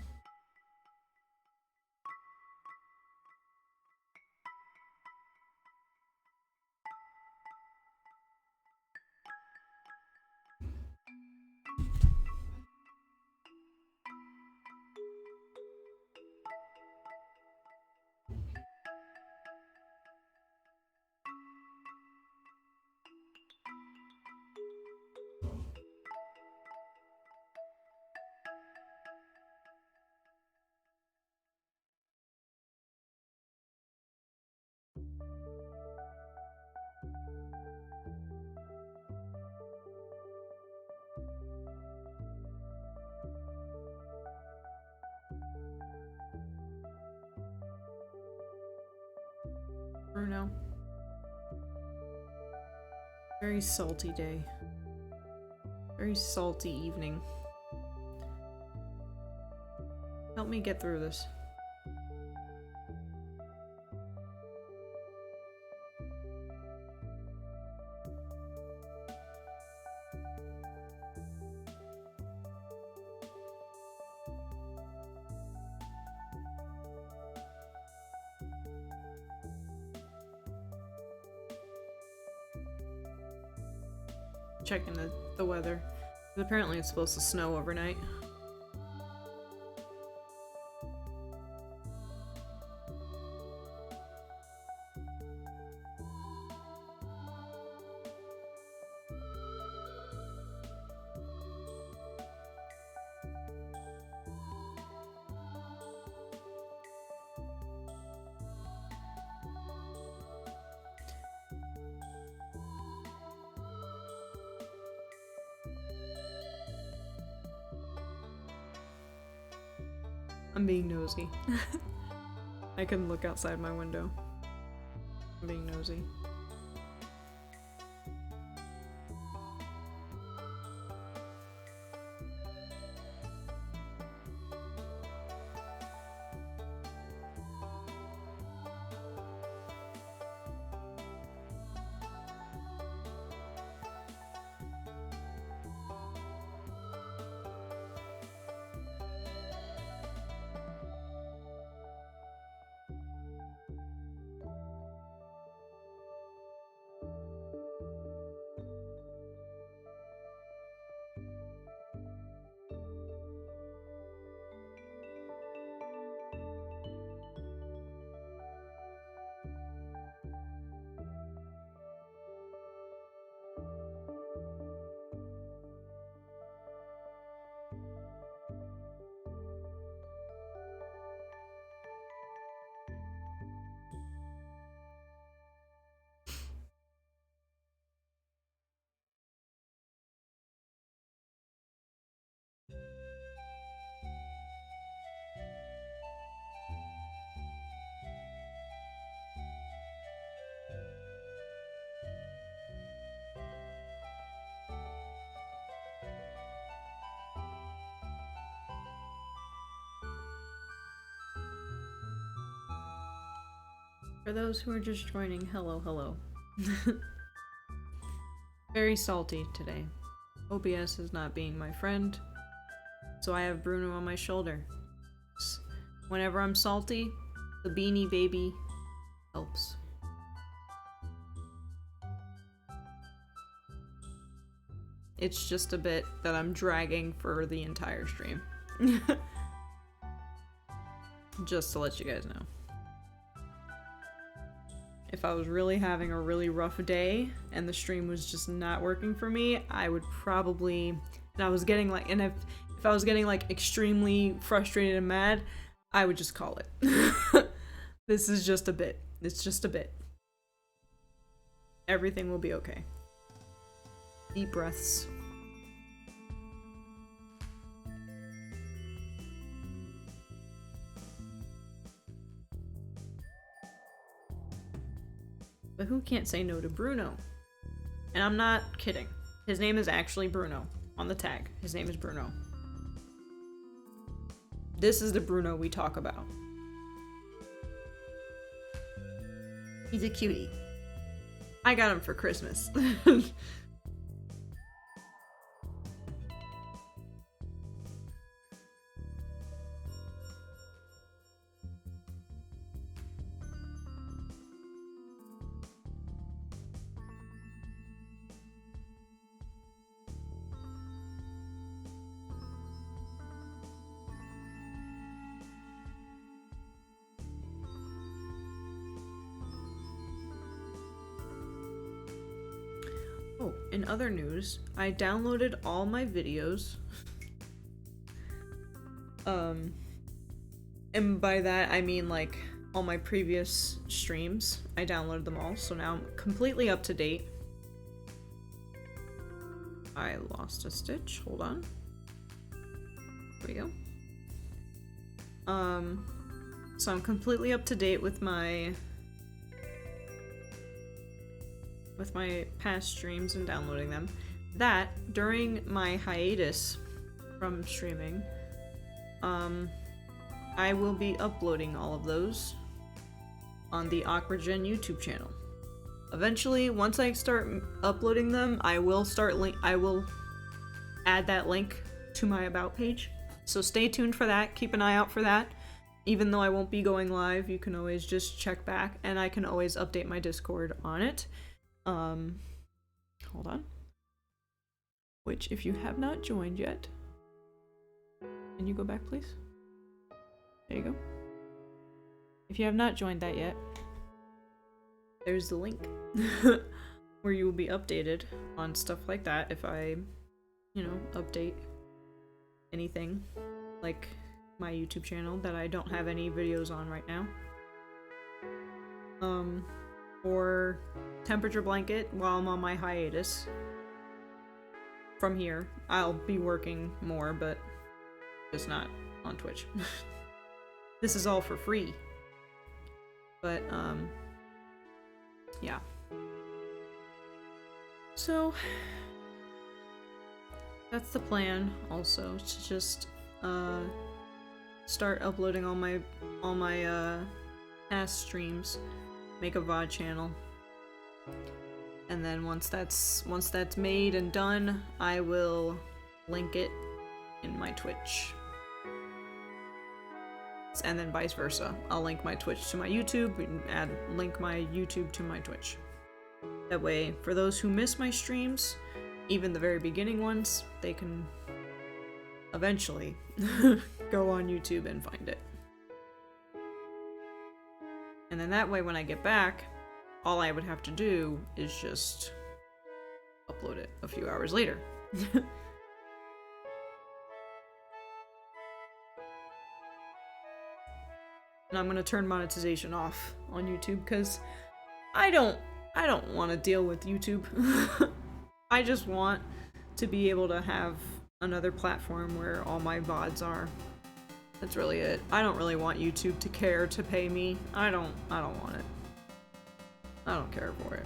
Bruno. Very salty day. Very salty evening. Help me get through this. checking the weather. But apparently it's supposed to snow overnight. I'm being nosy. I can look outside my window. I'm being nosy. For those who are just joining, hello, hello. Very salty today. OBS is not being my friend, so I have Bruno on my shoulder. Whenever I'm salty, the Beanie Baby helps. It's just a bit that I'm dragging for the entire stream. Just to let you guys know. If I was really having a really rough day and the stream was just not working for me, I would probably, and I was getting like, and if I was getting like extremely frustrated and mad, I would just call it. This is just a bit. It's just a bit. Everything will be okay. Deep breaths. But who can't say no to Bruno? And I'm not kidding. His name is actually Bruno. On the tag, his name is Bruno. This is the Bruno we talk about. He's a cutie. I got him for Christmas. Oh, in other news, I downloaded all my videos. And by that I mean like all my previous streams. I downloaded them all, so now I'm completely up to date. I lost a stitch, hold on. There we go. So I'm completely up to date with my past streams and downloading them. That, during my hiatus from streaming, I will be uploading all of those on the Aquagen YouTube channel. Eventually, once I start uploading them, I will add that link to my About page. So stay tuned for that, keep an eye out for that. Even though I won't be going live, you can always just check back, and I can always update my Discord on it. Hold on. which if you have not joined yet, can you go back please? There you go. If you have not joined that yet, there's the link where you will be updated on stuff like that if I, you know, update anything like my YouTube channel that I don't have any videos on right now. Or temperature blanket while I'm on my hiatus. From here, I'll be working more, but just not on Twitch. This is all for free. But, yeah. So, that's the plan also, to just, start uploading all my past streams, make a VOD channel, and then once that's made and done, I will link it in my Twitch. And then vice versa. I'll link my Twitch to my YouTube and link my YouTube to my Twitch. That way, for those who miss my streams, even the very beginning ones, they can eventually go on YouTube and find it. And then that way, when I get back, all I would have to do is just upload it a few hours later. And I'm gonna turn monetization off on YouTube because I don't want to deal with YouTube. I just want to be able to have another platform where all my VODs are. That's really it. I don't really want YouTube to care to pay me. I don't want it. I don't care for it.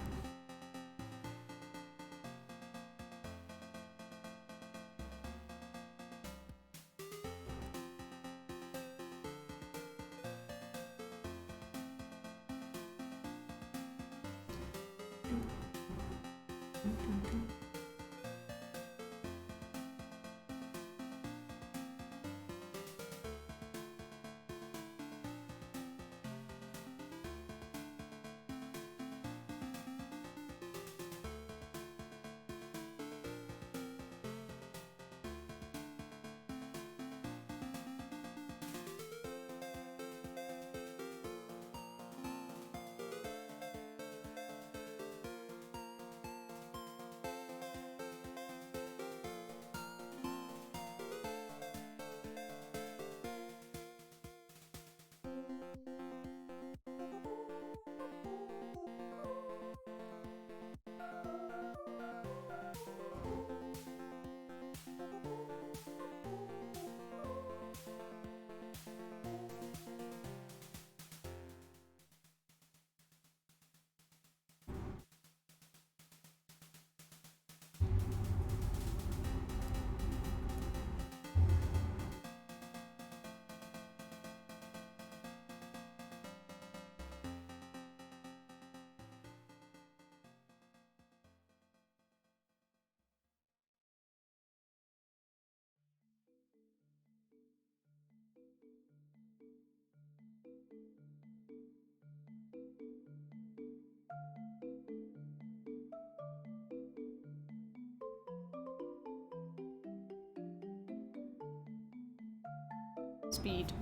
Speed.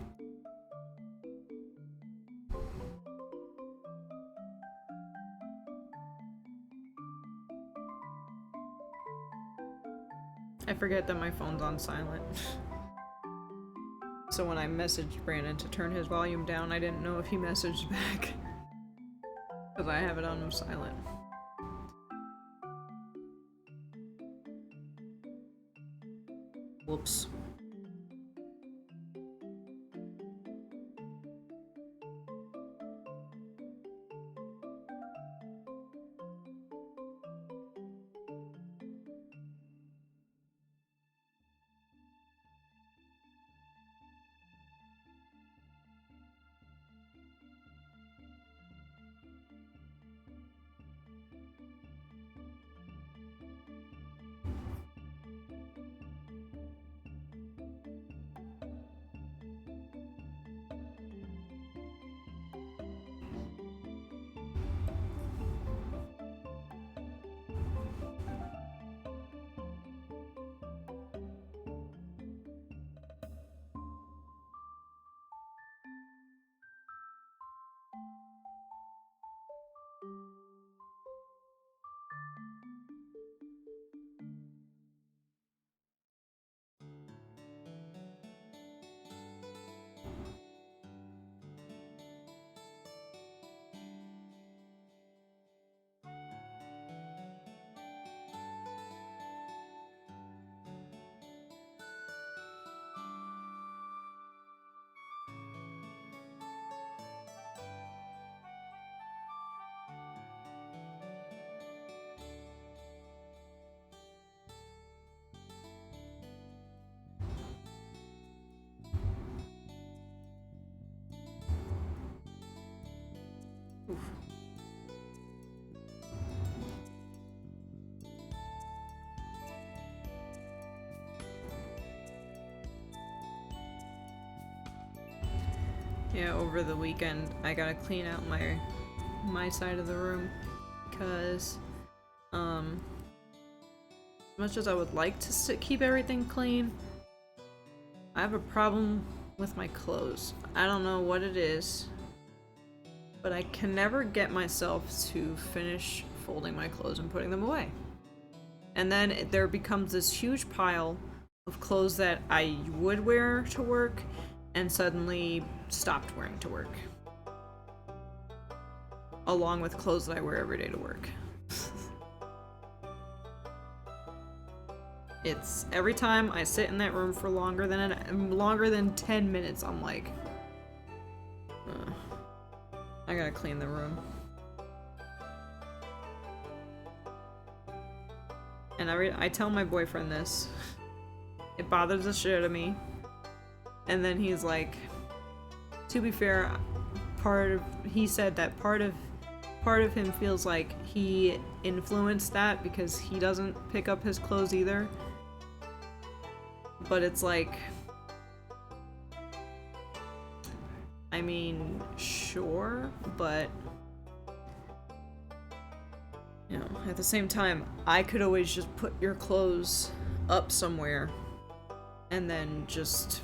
I forget that my phone's on silent. So when I messaged Brandon to turn his volume down, I didn't know if he messaged back. Because I have it on silent. Whoops. Oof. Yeah, over the weekend I gotta clean out my side of the room because as much as I would like to keep everything clean, I have a problem with my clothes. I don't know what it is, but I can never get myself to finish folding my clothes and putting them away. And then there becomes this huge pile of clothes that I would wear to work and suddenly stopped wearing to work. Along with clothes that I wear every day to work. It's every time I sit in that room for longer than 10 minutes, I'm like, I gotta clean the room. And I tell my boyfriend this. It bothers the shit out of me. And then he's like, to be fair, he said that part of him feels like he influenced that because he doesn't pick up his clothes either. But it's like, I mean, sure, but you know, at the same time, I could always just put your clothes up somewhere and then just,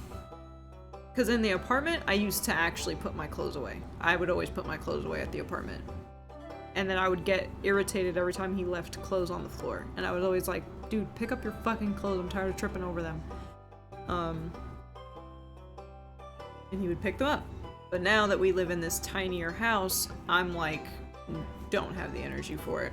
because in the apartment, I used to actually put my clothes away. I would always put my clothes away at the apartment. And then I would get irritated every time he left clothes on the floor. And I was always like, dude, pick up your fucking clothes, I'm tired of tripping over them. And he would pick them up. But now that we live in this tinier house, I'm like, don't have the energy for it.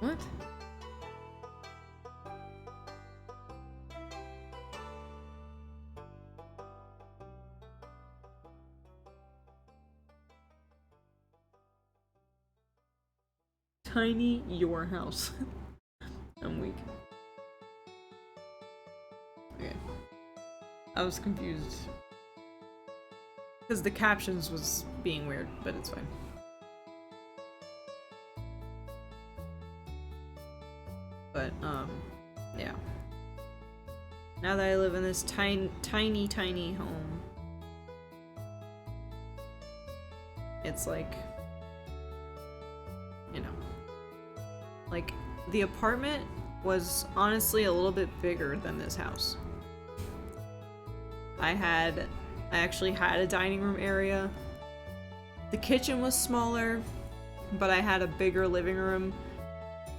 What? Tiny your house. I'm weak. Okay. I was confused. Because the captions was being weird, but it's fine. But, yeah. Now that I live in this tiny home, it's like, you know, like, the apartment was honestly a little bit bigger than this house. I actually had a dining room area. The kitchen was smaller, but I had a bigger living room,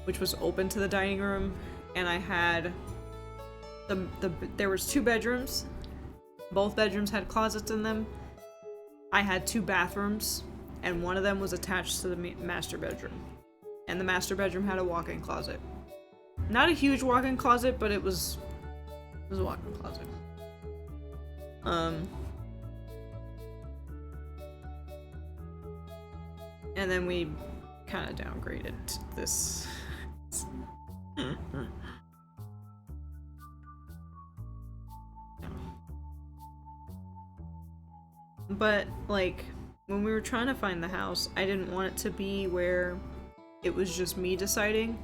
which was open to the dining room, and I had there was 2 bedrooms. Both bedrooms had closets in them. I had 2 bathrooms, and one of them was attached to the master bedroom. And the master bedroom had a walk-in closet. Not a huge walk-in closet, but it was a walk-in closet. And then we kind of downgraded this. But, like, when we were trying to find the house, I didn't want it to be where it was just me deciding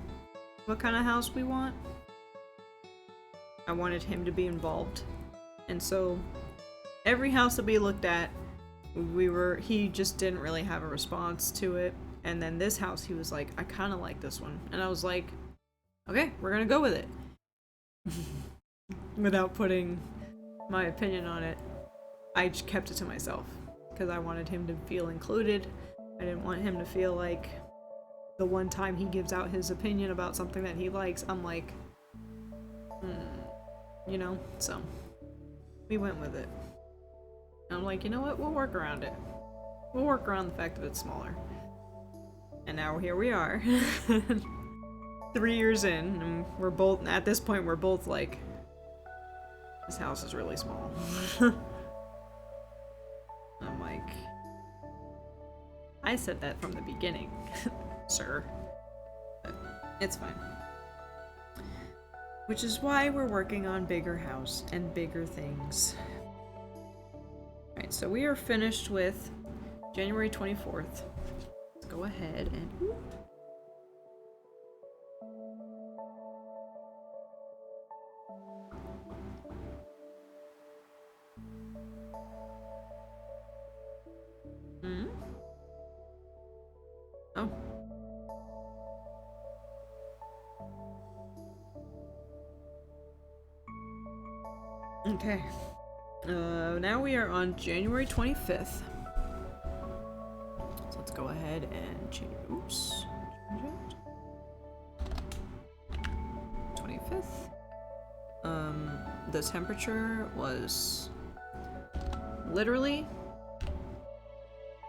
what kind of house we want. I wanted him to be involved. And so, every house that we looked at, he just didn't really have a response to it. And then this house, he was like, I kind of like this one. And I was like, okay, we're gonna go with it. Without putting my opinion on it. I just kept it to myself. Because I wanted him to feel included. I didn't want him to feel like the one time he gives out his opinion about something that he likes, I'm like, you know? So, we went with it. And I'm like, you know what? We'll work around it. We'll work around the fact that it's smaller. And now here we are. 3 years in, and we're both, at this point, we're both like, this house is really small. I'm like, I said that from the beginning, sir. But it's fine. Which is why we're working on bigger house and bigger things. Alright, so we are finished with January 24th. Let's go ahead and... Oh. Okay. Now we are on January 25th. So let's go ahead and change. Oops. Change it. 25th. The temperature was literally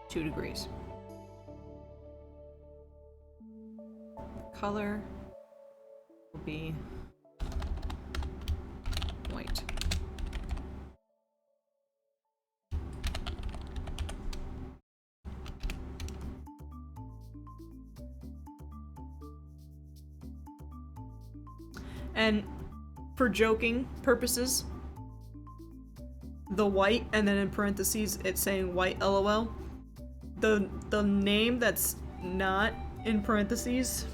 2 degrees. Color will be white. And for joking purposes, the white and then in parentheses it's saying white LOL. The name that's not in parentheses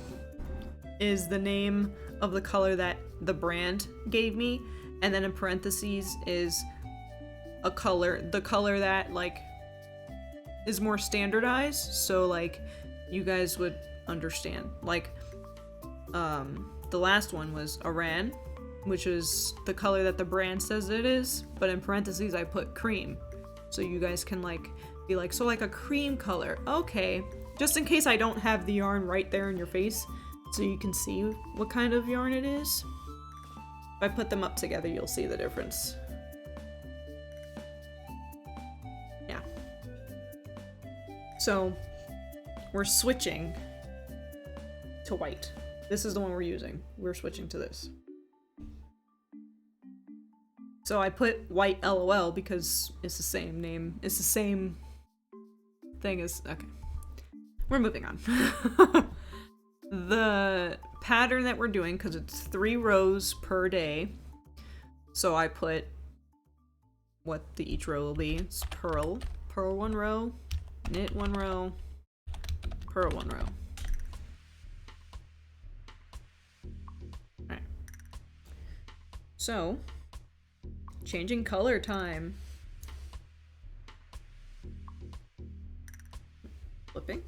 is the name of the color that the brand gave me, and then in parentheses is a color, the color that like is more standardized, so like you guys would understand. Like the last one was Iran, which is the color that the brand says it is, but in parentheses I put cream, so you guys can like be like, so like a cream color, okay, just in case I don't have the yarn right there in your face so you can see what kind of yarn it is. If I put them up together, you'll see the difference. Yeah. So we're switching to white. This is the one we're using. We're switching to this. So I put white LOL because it's the same name. It's the same thing as... Okay. We're moving on. The pattern that we're doing, because it's 3 rows per day, so I put what each row will be. It's purl 1 row, knit 1 row, purl 1 row. Alright. So, changing color time. Flipping.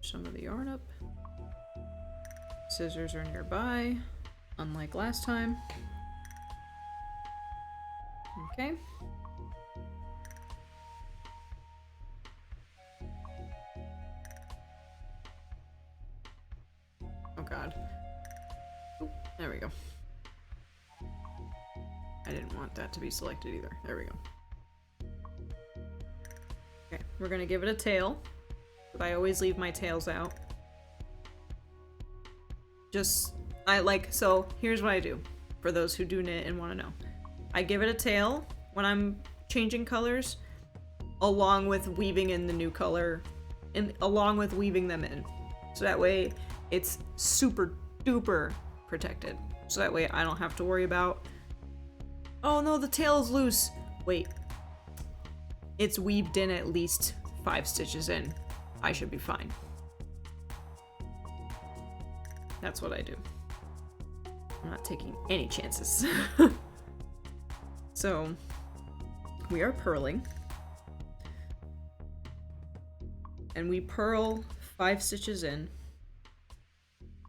Some of the yarn up. Scissors are nearby, unlike last time. Okay. Oh god. Oop, there we go. I didn't want that to be selected either. There we go. Okay, we're gonna give it a tail. But I always leave my tails out. So here's what I do, for those who do knit and want to know. I give it a tail when I'm changing colors, along with weaving in the new color, and along with weaving them in. So that way it's super duper protected. So that way I don't have to worry about, oh no, the tail is loose. Wait, it's weaved in at least 5 stitches in. I should be fine. That's what I do. I'm not taking any chances. So, we are purling. And we purl 5 stitches in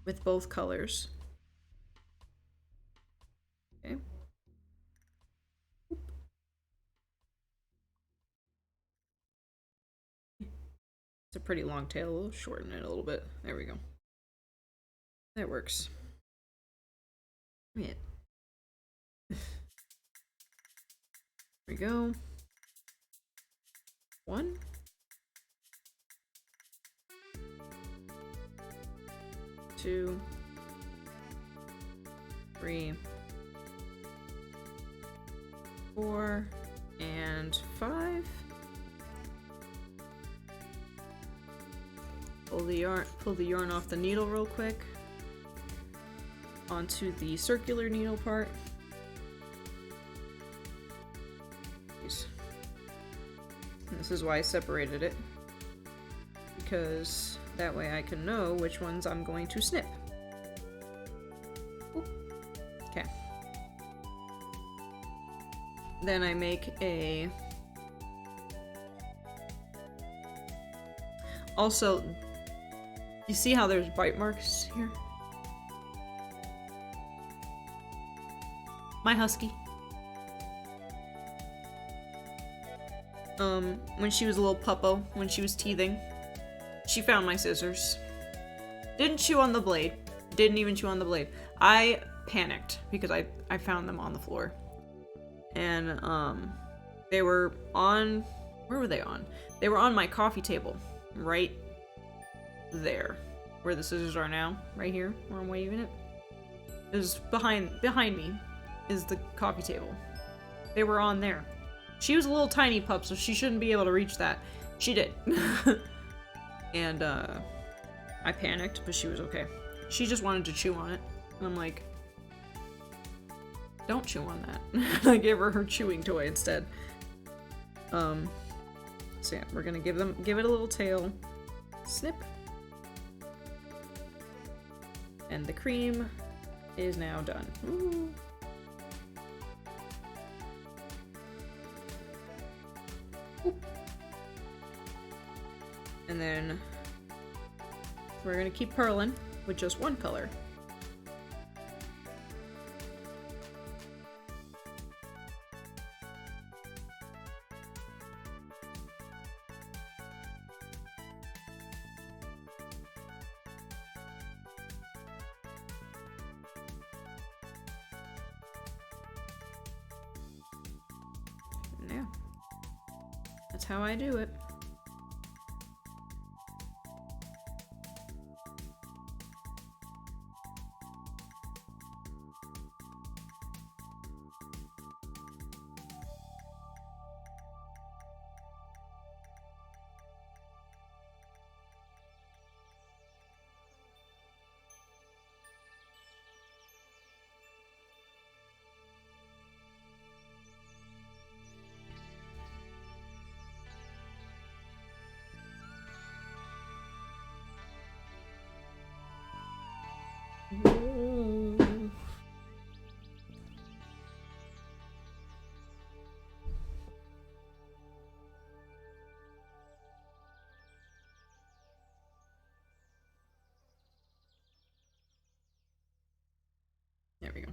with both colors. Okay. It's a pretty long tail. We'll shorten it a little bit. There we go. That works. Yeah. There we go. 1. 2. 3. 4. And 5. pull the yarn off the needle real quick. Onto the circular needle part. And this is why I separated it. Because that way I can know which ones I'm going to snip. Okay. Then I make a... Also, you see how there's bite marks here? My husky. When she was a little puppo, when she was teething, she found my scissors. Didn't chew on the blade. Didn't even chew on the blade. I panicked because I found them on the floor. And, they were on... Where were they on? They were on my coffee table. Right there. Where the scissors are now. Right here, where I'm waving it. It was behind me is the coffee table. They were on there. She was a little tiny pup, so she shouldn't be able to reach that. She did. And, I panicked, but she was okay. She just wanted to chew on it. And I'm like, don't chew on that. I gave her chewing toy instead. So yeah, we're gonna give it a little tail. Snip. And the cream is now done. Ooh. And then we're gonna keep purling with just one color. Yeah, that's how I do it. Whoa. There we go.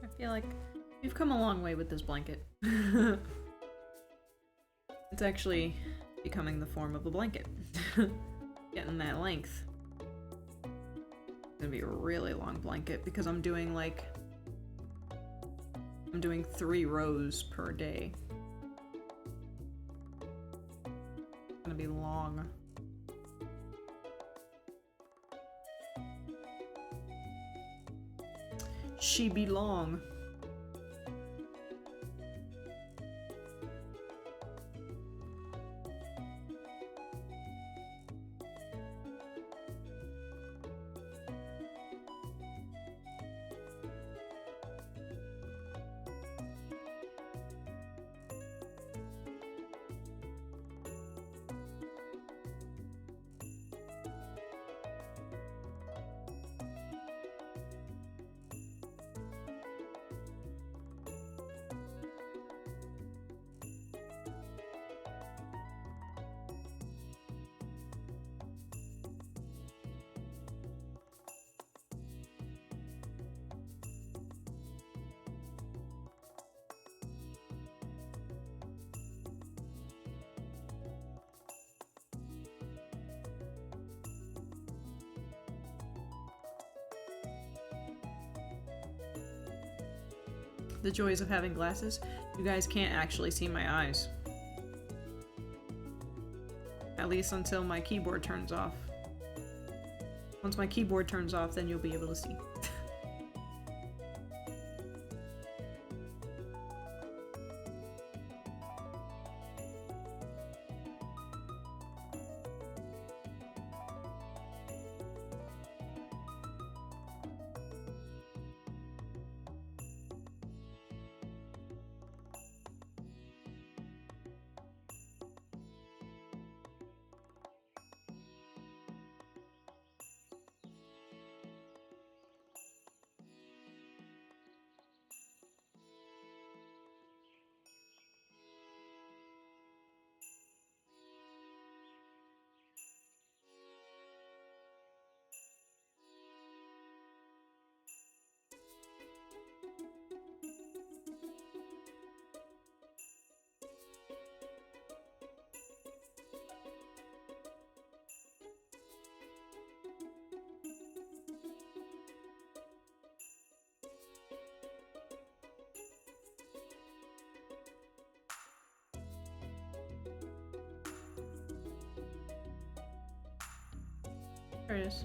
I feel like we've come a long way with this blanket. It's actually becoming the form of a blanket. Getting that length. gonna be a really long blanket because I'm doing like 3 rows per day. It's gonna be long. She be long. The joys of having glasses. You guys can't actually see my eyes. At least until my keyboard turns off. Once my keyboard turns off, then you'll be able to see. There it is.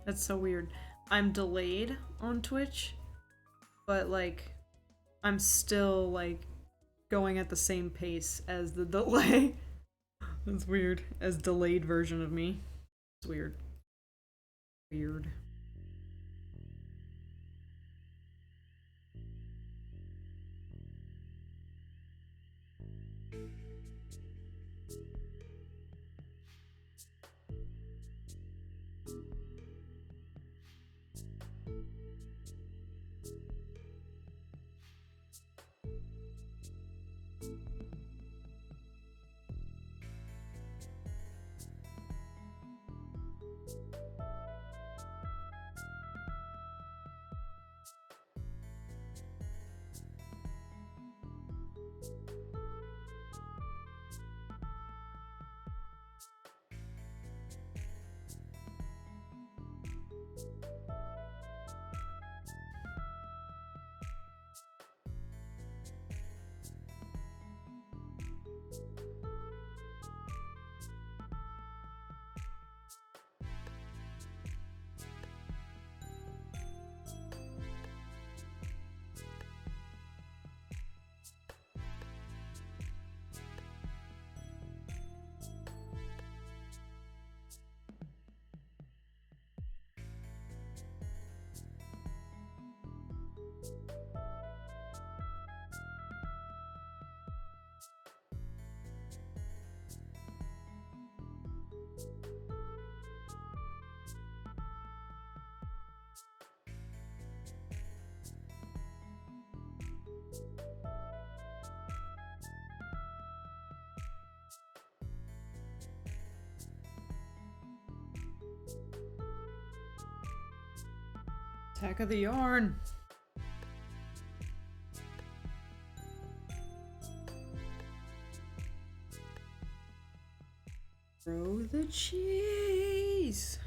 That's so weird. I'm delayed on Twitch, but like, I'm still like going at the same pace as the delay. That's weird. As delayed version of me. It's weird. Weird. Attack of the yarn. Throw the cheese.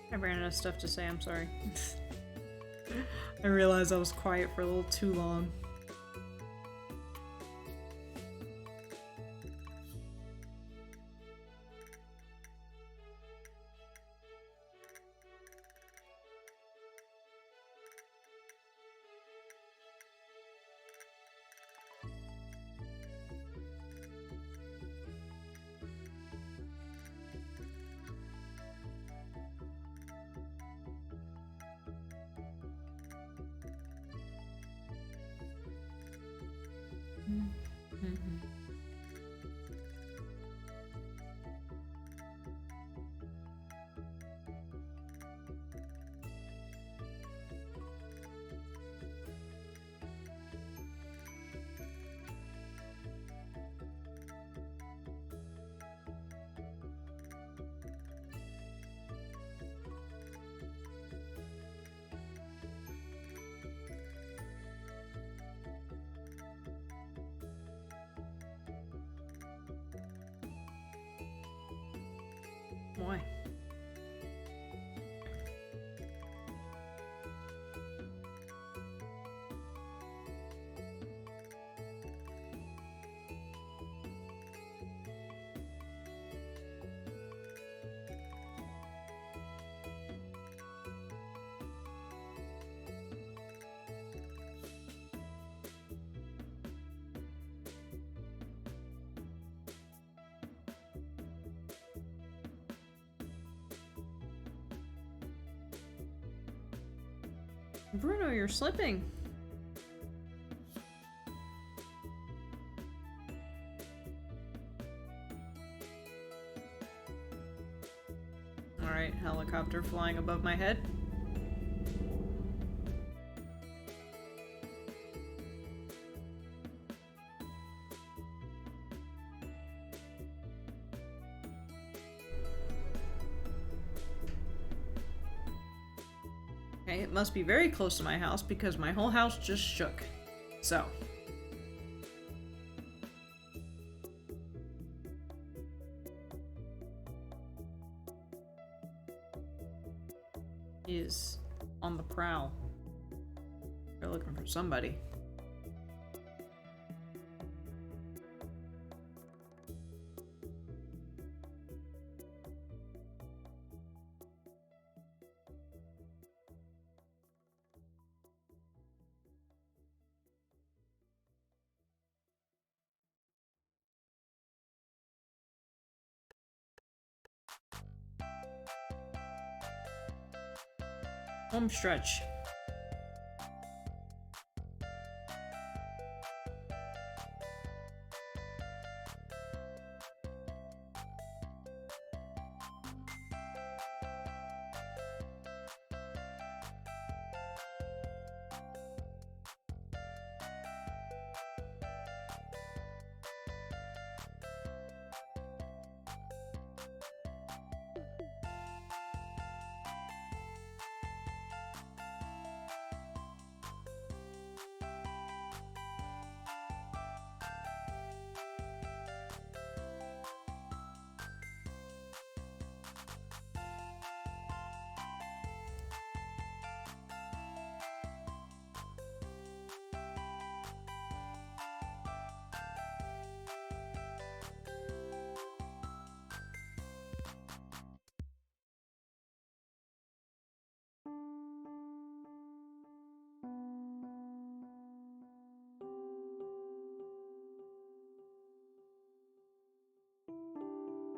I ran out of stuff to say, I'm sorry. I realized I was quiet for a little too long. Bruno, you're slipping. Alright, helicopter flying above my head. Okay, it must be very close to my house because my whole house just shook. So. He is on the prowl. They're looking for somebody. Home stretch.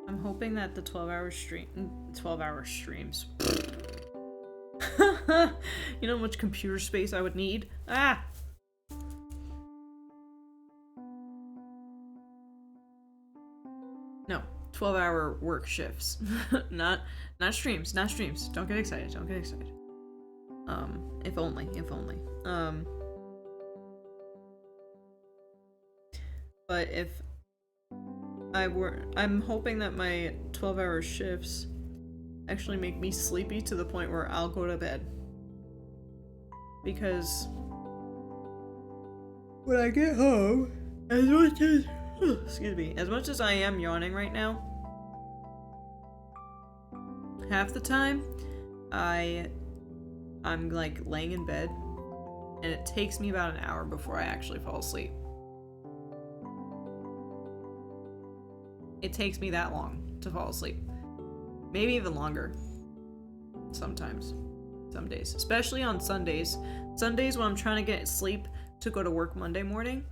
I'm hoping that the 12-hour streams. You know how much computer space I would need? Ah! No, 12-hour work shifts. not streams, not streams. Don't get excited, don't get excited. If only. But if I'm hoping that my 12-hour shifts actually make me sleepy to the point where I'll go to bed. Because when I get home, as much as I am yawning right now, half the time I'm like laying in bed and it takes me about an hour before I actually fall asleep. It takes me that long to fall asleep. Maybe even longer. Sometimes. Some days. Especially on Sundays. Sundays when I'm trying to get sleep to go to work Monday morning,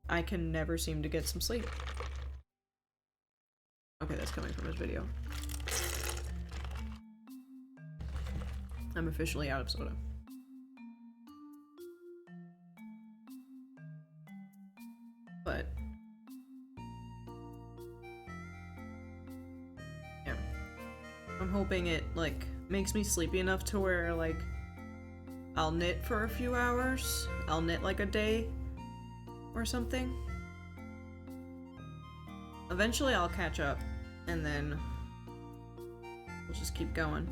I can never seem to get some sleep. Okay, that's coming from his video. I'm officially out of soda. But yeah. I'm hoping it like makes me sleepy enough to where like I'll knit for a few hours. I'll knit like a day or something. Eventually I'll catch up and then we'll just keep going.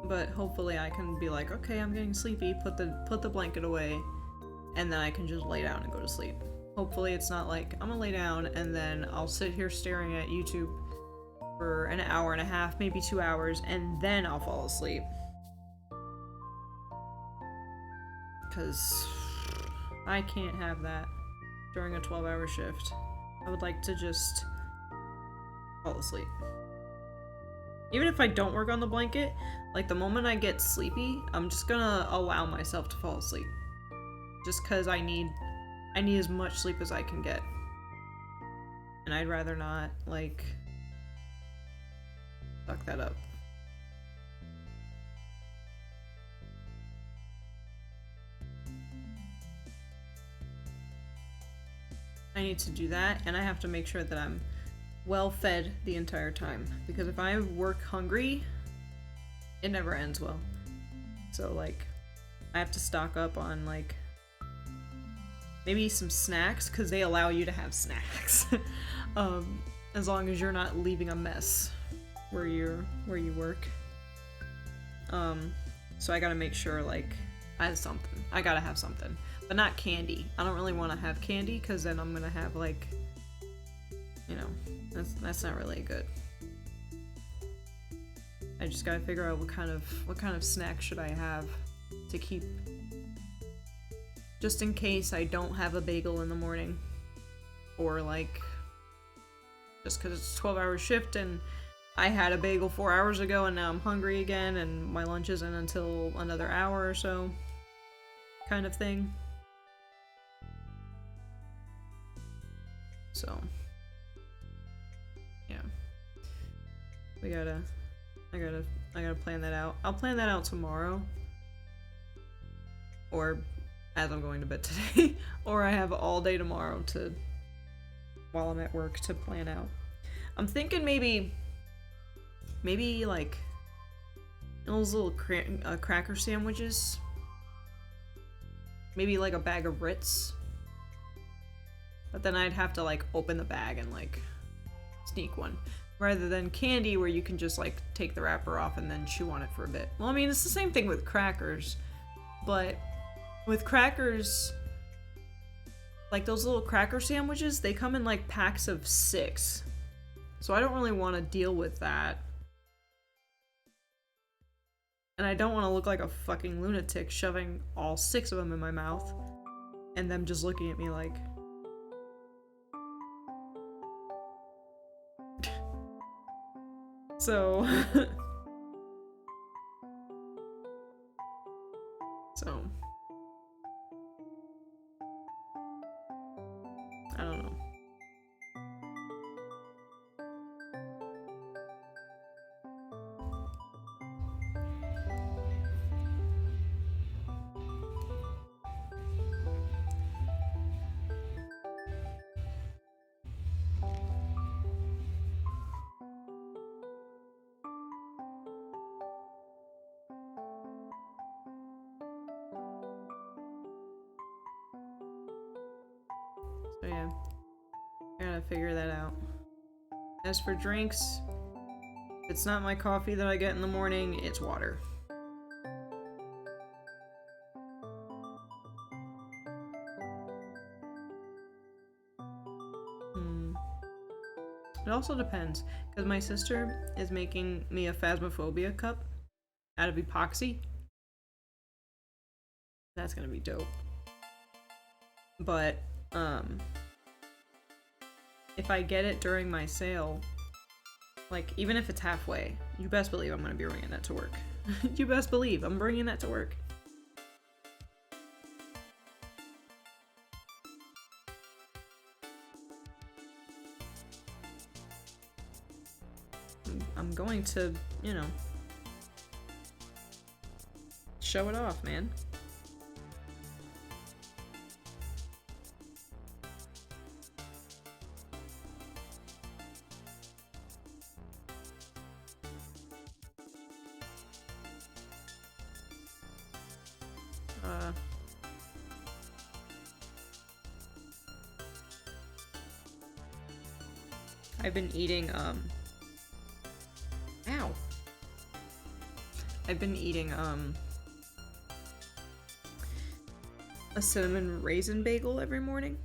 But hopefully I can be like, okay, I'm getting sleepy, put the blanket away, and then I can just lay down and go to sleep. Hopefully it's not like, I'm gonna lay down and then I'll sit here staring at YouTube for an hour and a half, maybe 2 hours, and then I'll fall asleep. Because I can't have that during a 12-hour shift. I would like to just fall asleep. Even if I don't work on the blanket, like the moment I get sleepy, I'm just gonna allow myself to fall asleep. Just cause I need I need as much sleep as I can get. And I'd rather not, like, fuck that up. I need to do that, and I have to make sure that I'm well fed the entire time. Because if I work hungry, it never ends well. So, like, I have to stock up on, like, maybe some snacks, because they allow you to have snacks. As long as you're not leaving a mess where you work. So I gotta make sure, like, I have something. I gotta have something. But not candy. I don't really want to have candy, because then I'm gonna have, like, you know, that's not really good. I just gotta figure out what kind of snack should I have to keep, just in case I don't have a bagel in the morning, or like, just because it's a 12-hour shift and I had a bagel 4 hours ago and now I'm hungry again and my lunch isn't until another hour or so, kind of thing. So, yeah, I gotta plan that out. I'll plan that out tomorrow, or as I'm going to bed today, or I have all day tomorrow to, while I'm at work, to plan out. I'm thinking maybe like those little cracker sandwiches, maybe like a bag of Ritz, but then I'd have to like open the bag and like sneak one, rather than candy where you can just like take the wrapper off and then chew on it for a bit. Well, I mean, it's the same thing with crackers, but with crackers, like those little cracker sandwiches, they come in like packs of 6. So I don't really want to deal with that. And I don't want to look like a fucking lunatic shoving all 6 of them in my mouth and them just looking at me like... So... So... I don't know. So yeah, I gotta figure that out. As for drinks, it's not my coffee that I get in the morning, it's water. It also depends, because my sister is making me a Phasmophobia cup out of epoxy. That's gonna be dope. But, if I get it during my sale, like, even if it's halfway, you best believe I'm gonna be bringing that to work. You best believe I'm bringing that to work. I'm going to, you know, show it off, man. I've been eating, Ow. I've been eating, a cinnamon raisin bagel every morning.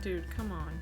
Dude, come on.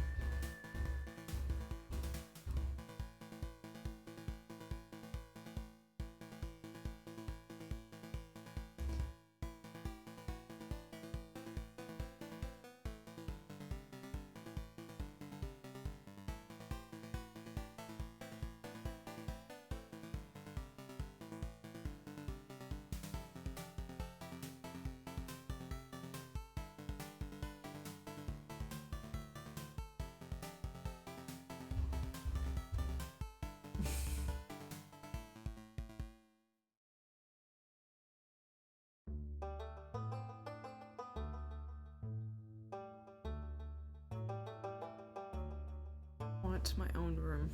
want my own room.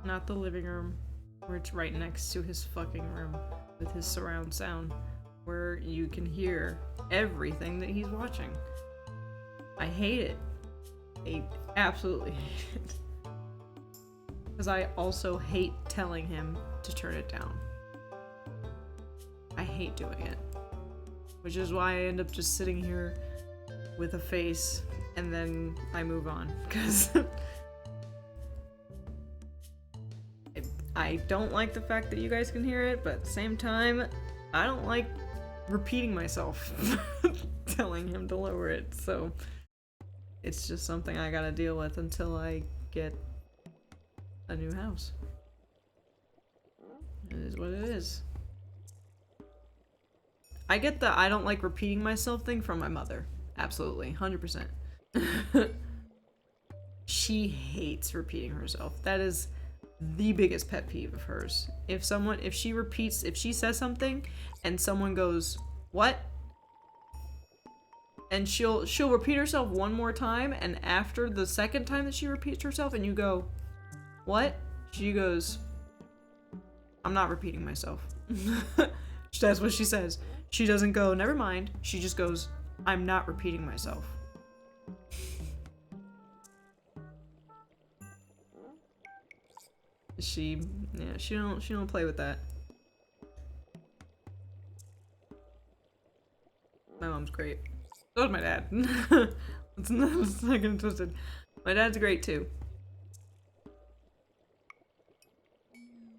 Not the living room, where it's right next to his fucking room with his surround sound, where you can hear everything that he's watching. I hate it. I absolutely hate it. Because I also hate telling him to turn it down. I hate doing it. Which is why I end up just sitting here with a face and then I move on. Because I don't like the fact that you guys can hear it, but at the same time, I don't like repeating myself telling him to lower it. So it's just something I gotta deal with until I get a new house. It is what it is. I get the I don't like repeating myself thing from my mother. Absolutely. 100%. She hates repeating herself. That is the biggest pet peeve of hers. If she says something and someone goes, "What?" And she'll repeat herself one more time, and after the second time that she repeats herself and you go, "What?" She goes, "I'm not repeating myself." That's what she says. She doesn't go, "Never mind." She just goes, "I'm not repeating myself." She don't play with that. My mom's great. So is my dad. Let's not get it twisted. My dad's great too.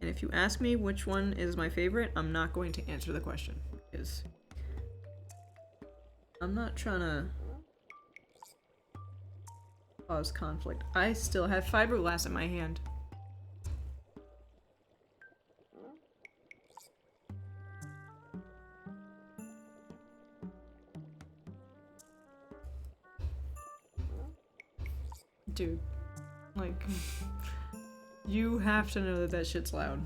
And if you ask me which one is my favorite, I'm not going to answer the question. Because I'm not trying to cause conflict. I still have fiberglass in my hand. Dude, like, you have to know that that shit's loud.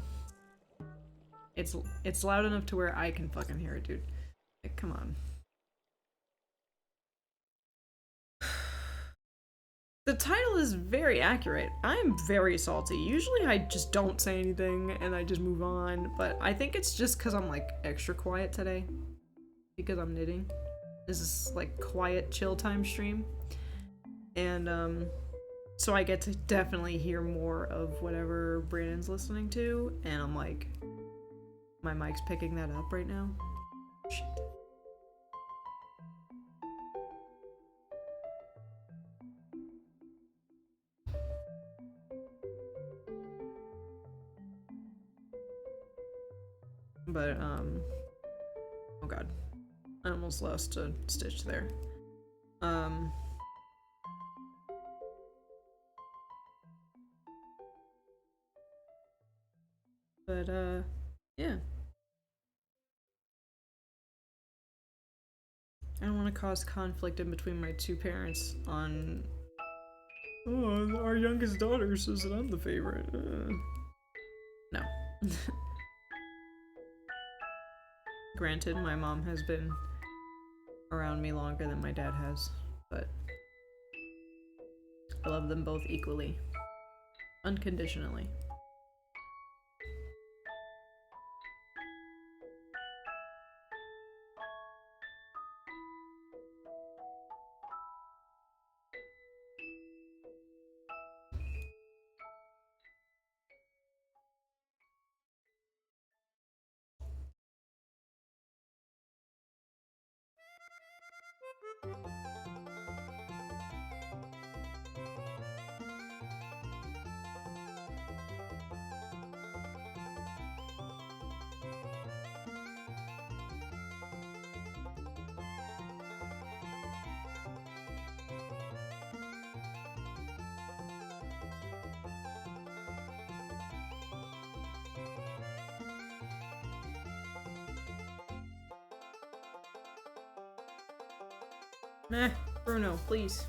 It's loud enough to where I can fucking hear it, dude. Like, come on. The title is very accurate. I'm very salty. Usually I just don't say anything and I just move on, but I think it's just because I'm like extra quiet today. Because I'm knitting. This is like quiet chill time stream. And so I get to definitely hear more of whatever Brandon's listening to, and I'm like, my mic's picking that up right now. Shit. But, oh god. I almost lost a stitch there. But, yeah. I don't want to cause conflict in between my two parents on... Oh, our youngest daughter says that I'm the favorite. No. Granted, my mom has been around me longer than my dad has, but I love them both equally. Unconditionally. Nah, Bruno, please.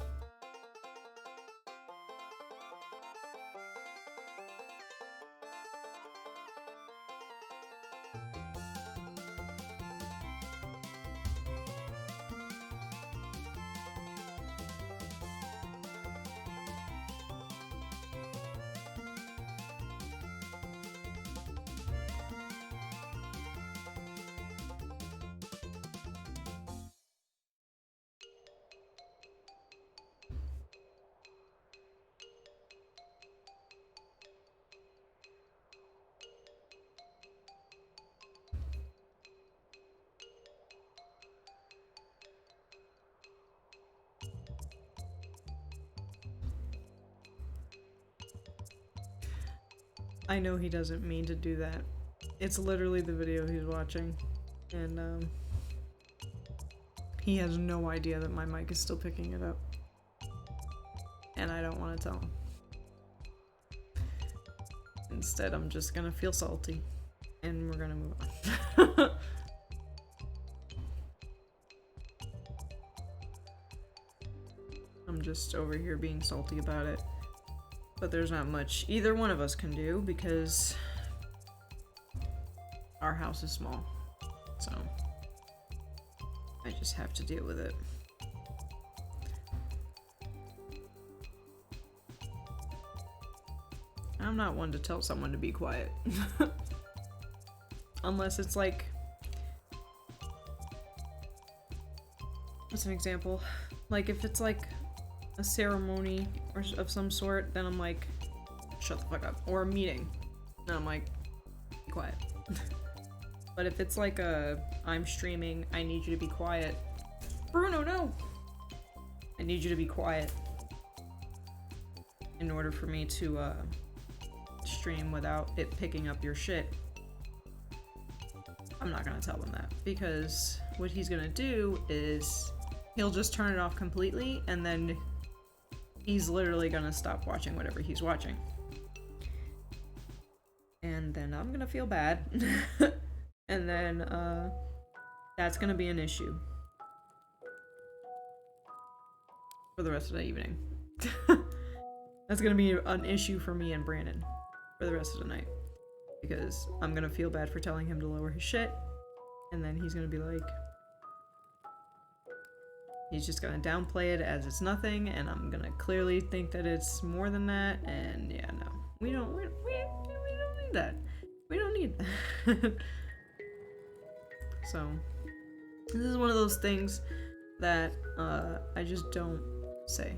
I know he doesn't mean to do that. It's literally the video he's watching. And, he has no idea that my mic is still picking it up. And I don't want to tell him. Instead, I'm just gonna feel salty. And we're gonna move on. I'm just over here being salty about it. But there's not much either one of us can do because our house is small. So I just have to deal with it. I'm not one to tell someone to be quiet. Unless it's like... What's an example? Like if it's like a ceremony or of some sort, then I'm like, shut the fuck up. Or a meeting. And I'm like, be quiet. But if it's like a, I'm streaming, I need you to be quiet. Bruno, no! I need you to be quiet. In order for me to, stream without it picking up your shit. I'm not gonna tell them that, because what he's gonna do is he'll just turn it off completely, and then he's literally gonna stop watching whatever he's watching. And then I'm gonna feel bad. And then, that's gonna be an issue. For the rest of the evening. That's gonna be an issue for me and Brandon. For the rest of the night. Because I'm gonna feel bad for telling him to lower his shit. And then he's gonna be like... He's just gonna downplay it as it's nothing, and I'm gonna clearly think that it's more than that, and yeah, no. We don't need that. We don't need that. So, this is one of those things that, I just don't say.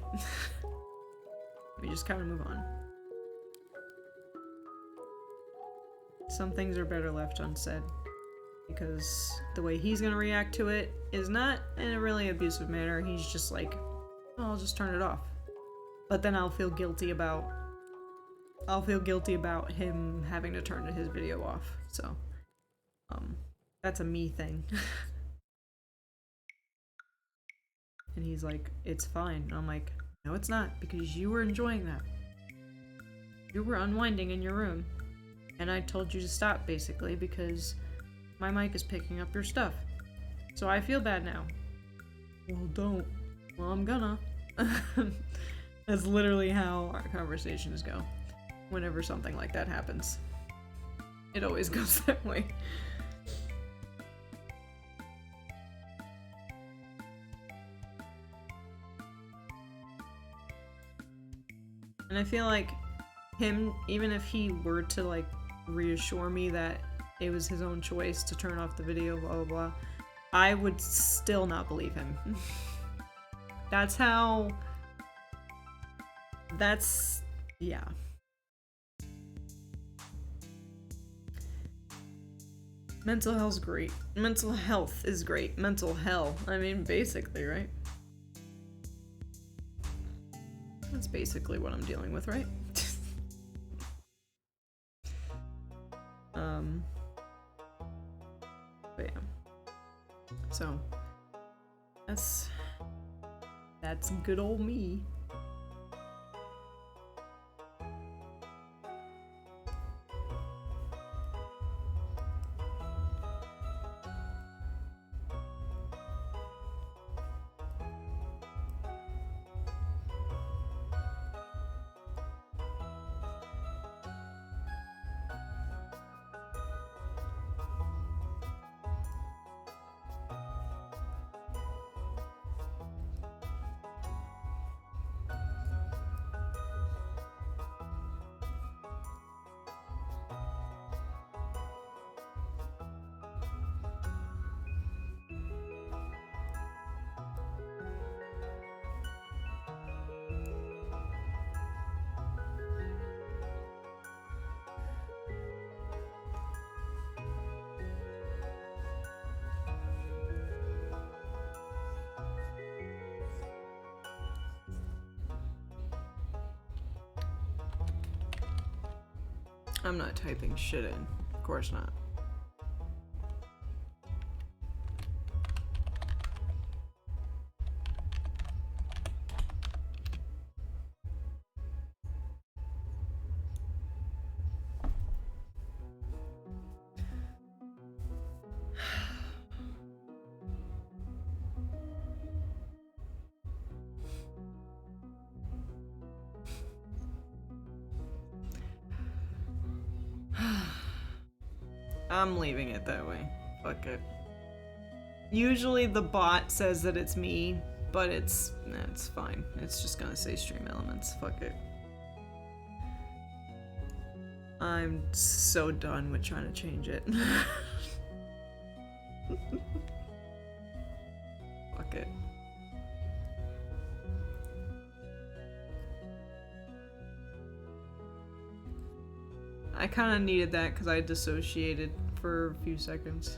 We just kind of move on. Some things are better left unsaid. Because the way he's gonna react to it is not in a really abusive manner. He's just like, oh, I'll just turn it off. But then I'll feel guilty about him having to turn his video off. So, that's a me thing. And he's like, it's fine. And I'm like, no, it's not, because you were enjoying that. You were unwinding in your room. And I told you to stop, basically, because my mic is picking up your stuff. So I feel bad now. Well, don't. Well, I'm gonna. That's literally how our conversations go. Whenever something like that happens. It always goes that way. And I feel like him, even if he were to like reassure me that it was his own choice to turn off the video, blah blah blah, I would still not believe him. Yeah. Mental health's great. Mental health is great. Mental hell. I mean, basically, right? That's basically what I'm dealing with, right? But yeah. So, that's good old me. I'm not typing shit in. Of course not. I'm leaving it that way. Fuck it. Usually the bot says that it's me, but it's fine. It's just gonna say stream elements. Fuck it. I'm so done with trying to change it. Fuck it. I kind of needed that because I dissociated for a few seconds.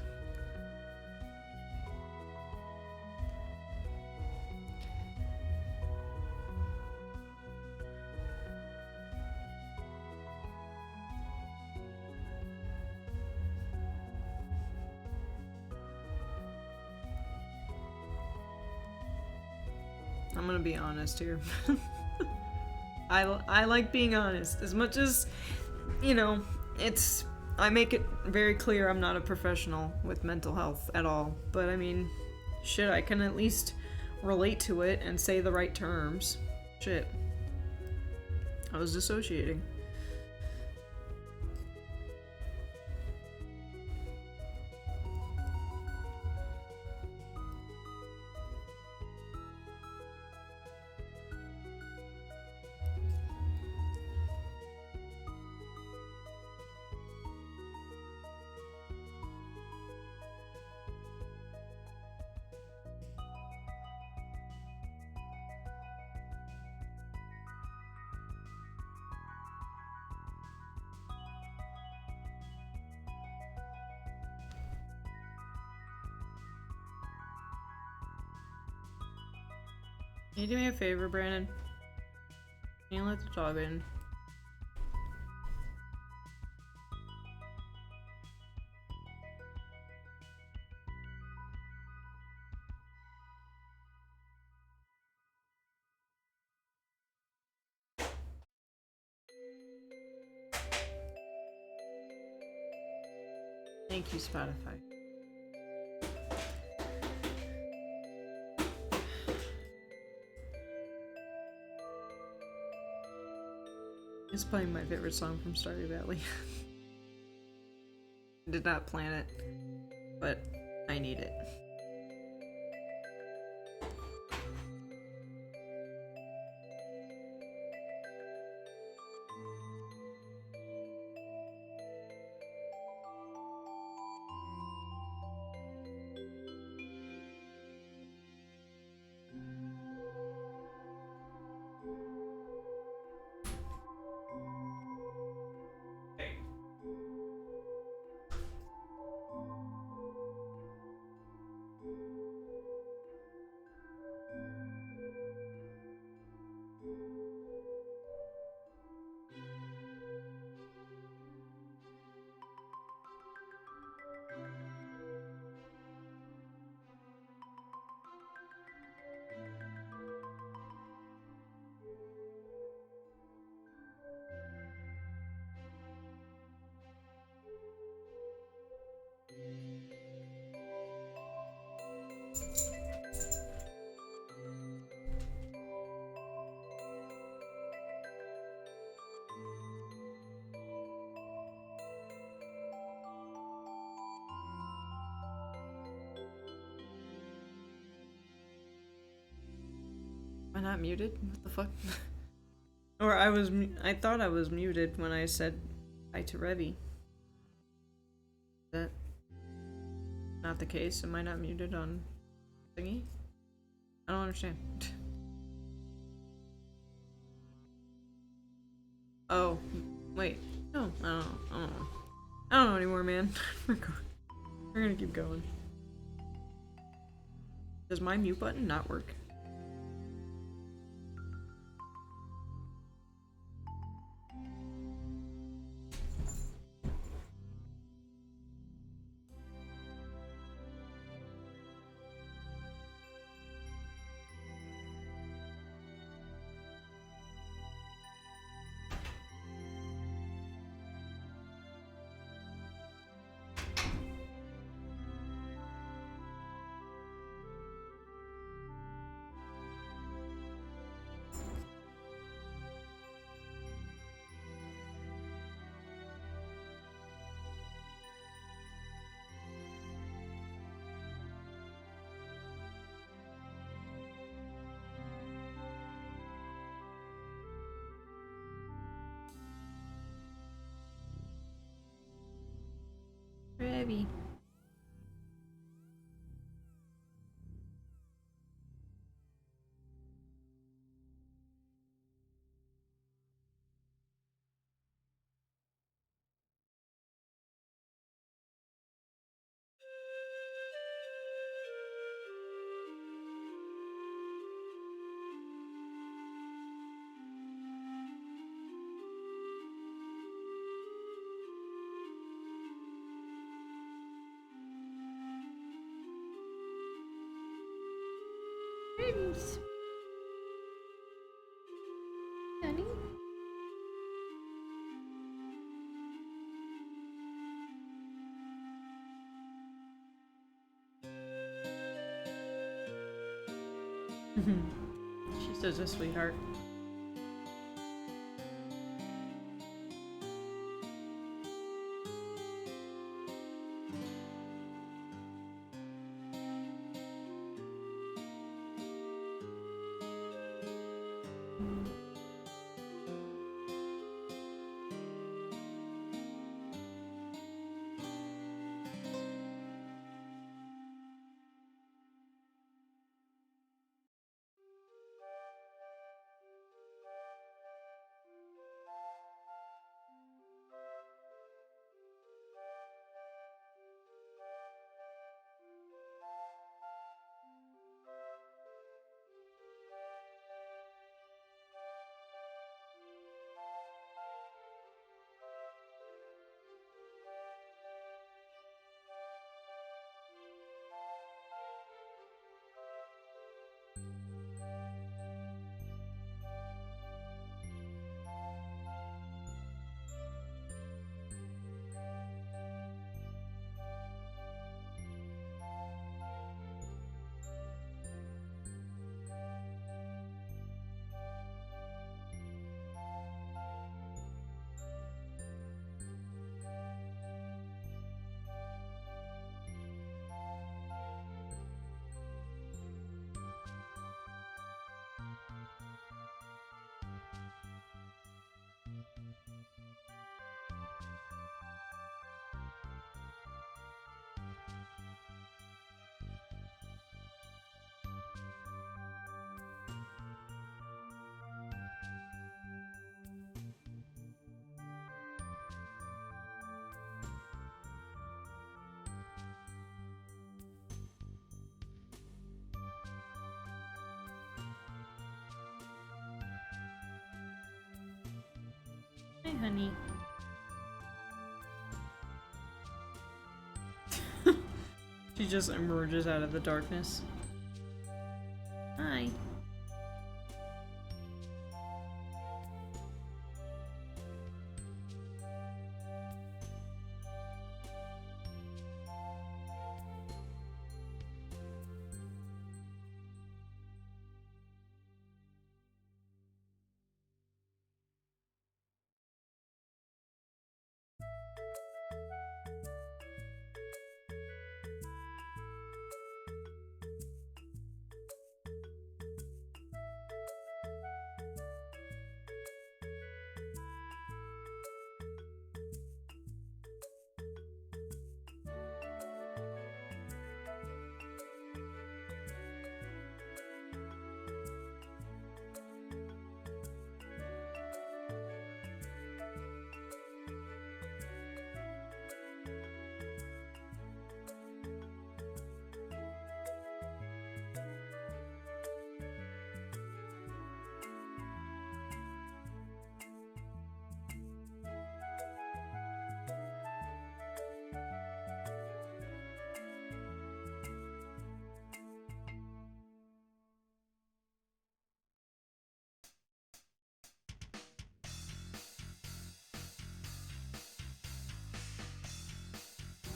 I'm gonna be honest here. I like being honest. As much as, you know, I make it very clear I'm not a professional with mental health at all. But I mean, shit, I can at least relate to it and say the right terms. Shit. I was dissociating. Can you do me a favor, Brandon? Can you let the dog in? Thank you, Spotify. It's playing my favorite song from Stardew Valley. Did not plan it, but I need it. Am I not muted? What the fuck? Or I thought I was muted when I said hi to Revy. Is that not the case? Am I not muted on thingy? I don't understand. Oh, wait. No, I don't know. I don't know anymore, man. We're gonna keep going. Does my mute button not work? heavy. Honey? She's such a sweetheart. Hi, honey. She just emerges out of the darkness. Hi.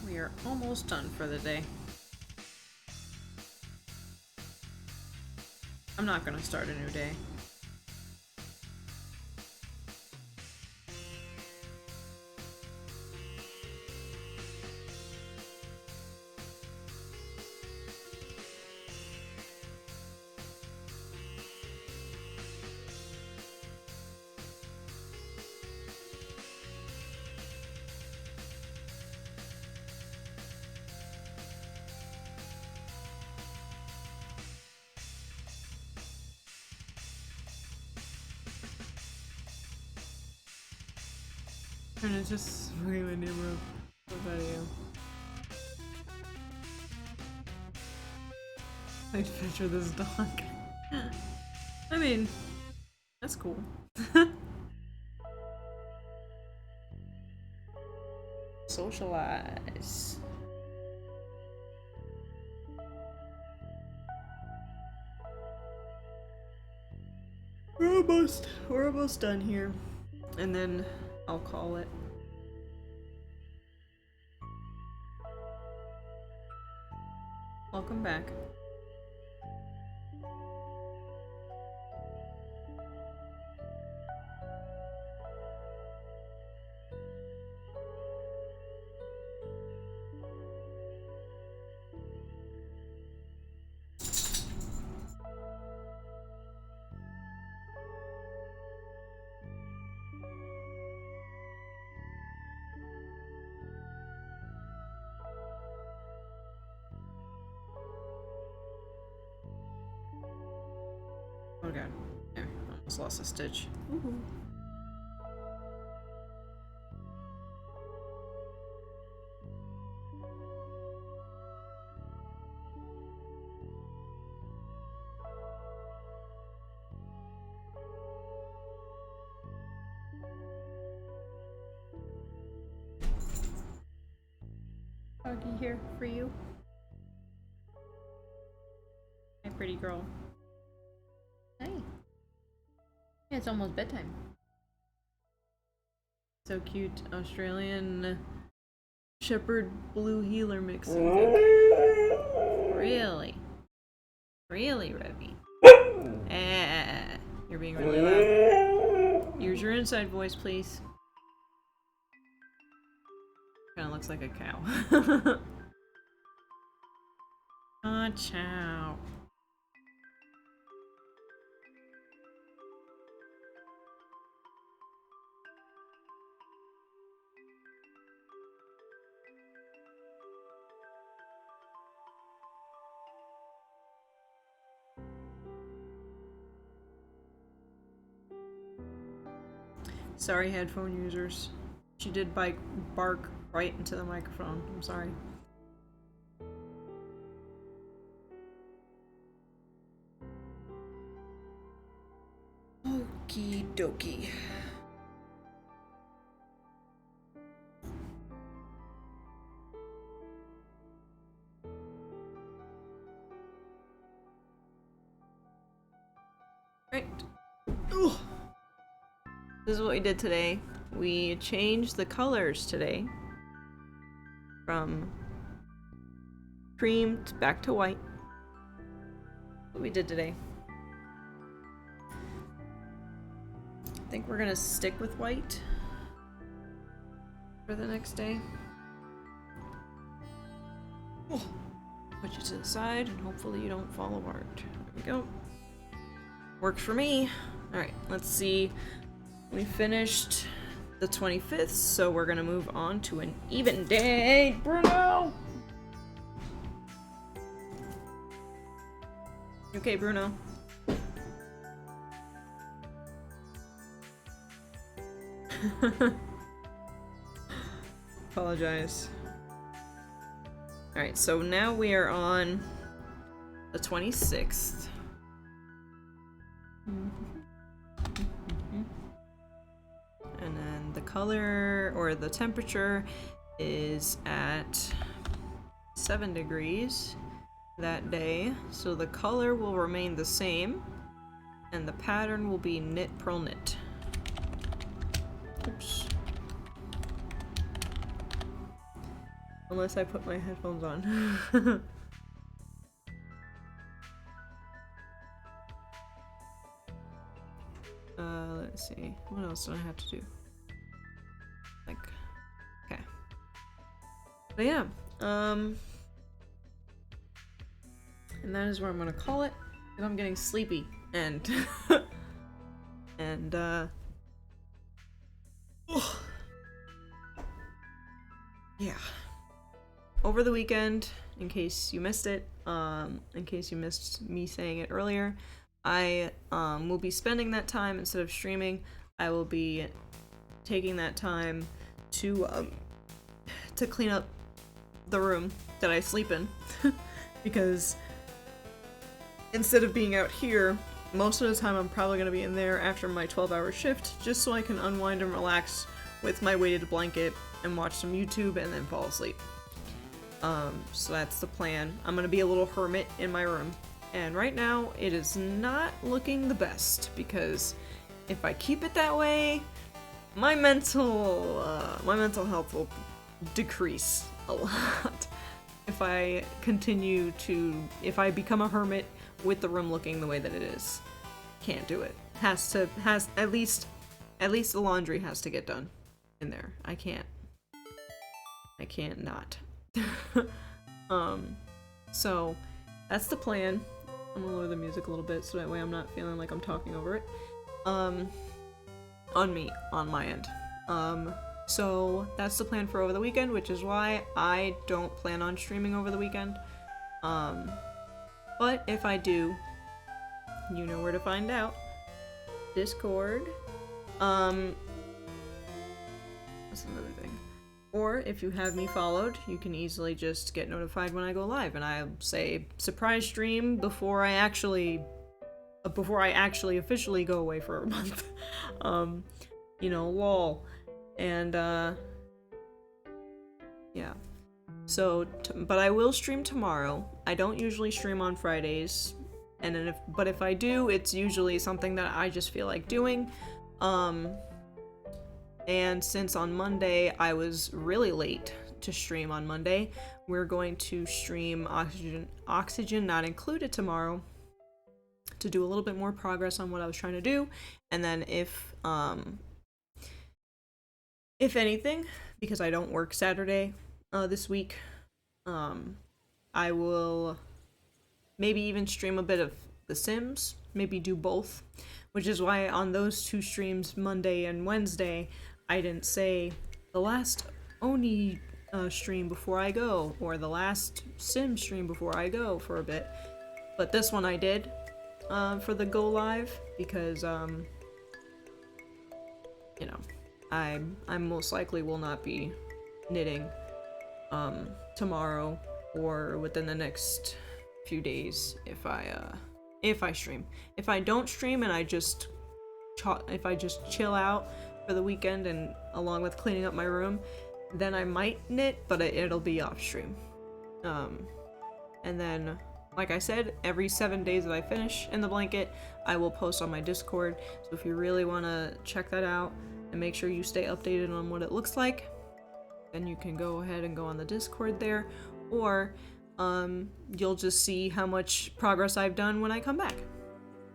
We are almost done for the day. I'm not gonna start a new day. Trying to just fucking my neighbor up. What about you? I'd picture this dog. I mean, that's cool. Socialize. We're almost done here. And then I'll call it. Welcome back. Oh god. There, almost lost a stitch. Woohoo. Doggy here for you. My pretty girl. Hey. Yeah, it's almost bedtime. So cute. Australian Shepherd Blue Healer mix. Really? Really, Revy? You're being really loud. Use your inside voice, please. Kinda looks like a cow. Oh, chow. Sorry, headphone users. She did bark right into the microphone. I'm sorry. Okie dokie. Right. Ugh. This is what we did today. We changed the colors today from cream back to white. What we did today. I think we're gonna stick with white for the next day. Oh. Put you to the side and hopefully you don't fall apart. There we go. Works for me. Alright, let's see. We finished the 25th, so we're gonna move on to an even day. Bruno! Okay, Bruno. Apologize. Alright, so now we are on the 26th. And then the color or the temperature is at 7 degrees that day. So the color will remain the same and the pattern will be knit purl knit. Oops. Unless I put my headphones on. Let's see. What else do I have to do? Like, okay. But yeah, and that is where I'm gonna call it, because I'm getting sleepy, and, and, yeah. Over the weekend, in case you missed it, in case you missed me saying it earlier, I will be spending that time instead of streaming. I will be taking that time to clean up the room that I sleep in because instead of being out here, most of the time I'm probably going to be in there after my 12-hour shift just so I can unwind and relax with my weighted blanket and watch some YouTube and then fall asleep. So that's the plan. I'm going to be a little hermit in my room. And right now it is not looking the best because if I keep it that way, my mental health will decrease a lot if I if I become a hermit with the room looking the way that it is. Can't do it. Has at least the laundry has to get done in there. I can't not. So that's the plan. I'm gonna lower the music a little bit so that way I'm not feeling like I'm talking over it. On my end. So that's the plan for over the weekend, which is why I don't plan on streaming over the weekend. But if I do, you know where to find out. Discord. That's another thing. Or if you have me followed, you can easily just get notified when I go live, and I'll say surprise stream before I actually officially go away for a month. You know, lol. And yeah. So, but I will stream tomorrow. I don't usually stream on Fridays, and then if I do, it's usually something that I just feel like doing. And since on Monday I was really late to stream on Monday, we're going to stream Oxygen Not Included tomorrow to do a little bit more progress on what I was trying to do, and then if anything, because I don't work Saturday this week, I will maybe even stream a bit of The Sims, maybe do both, which is why on those two streams, Monday and Wednesday, I didn't say the last Oni stream before I go, or the last Sim stream before I go for a bit, but this one I did for the go live, because you know, I most likely will not be knitting tomorrow or within the next few days if I stream. If I don't stream and I just chill out for the weekend and along with cleaning up my room, then I might knit, but it'll be off stream. And then, like I said, every 7 days that I finish in the blanket, I will post on my Discord. So if you really want to check that out and make sure you stay updated on what it looks like, then you can go ahead and go on the Discord there, or you'll just see how much progress I've done when I come back.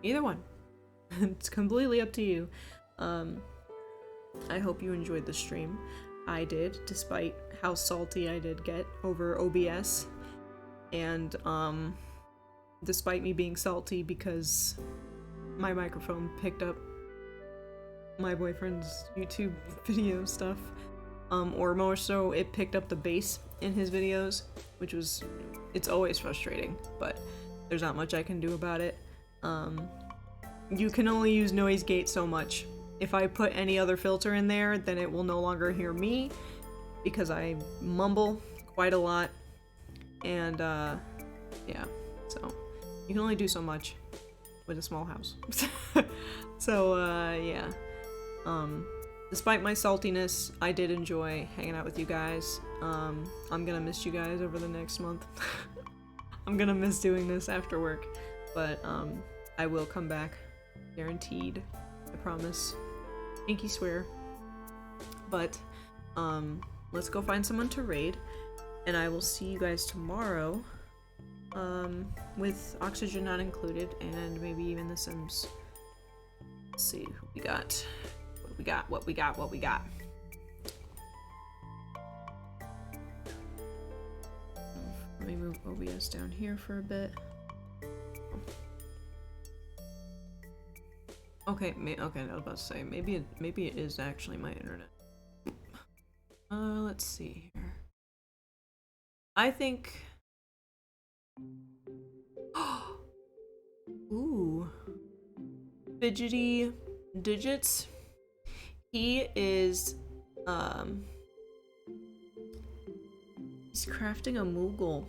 Either one. It's completely up to you. I hope you enjoyed the stream. I did, despite how salty I did get over OBS, and despite me being salty because my microphone picked up my boyfriend's YouTube video stuff, or more so, it picked up the bass in his videos, which was, it's always frustrating, but there's not much I can do about it. You can only use noise gate so much. If I put any other filter in there, then it will no longer hear me, because I mumble quite a lot, and yeah, so you can only do so much with a small house. So yeah, despite my saltiness, I did enjoy hanging out with you guys. I'm gonna miss you guys over the next month. I'm gonna miss doing this after work, but I will come back, guaranteed, I promise. Pinky swear. But let's go find someone to raid, and I will see you guys tomorrow with Oxygen Not Included, and maybe even The Sims. Let's see who we got. What we got. Let me move OBS down here for a bit. Okay, I was about to say, maybe it is actually my internet. Let's see here. I think... Ooh. Fidgety Digits. He is, crafting a Moogle?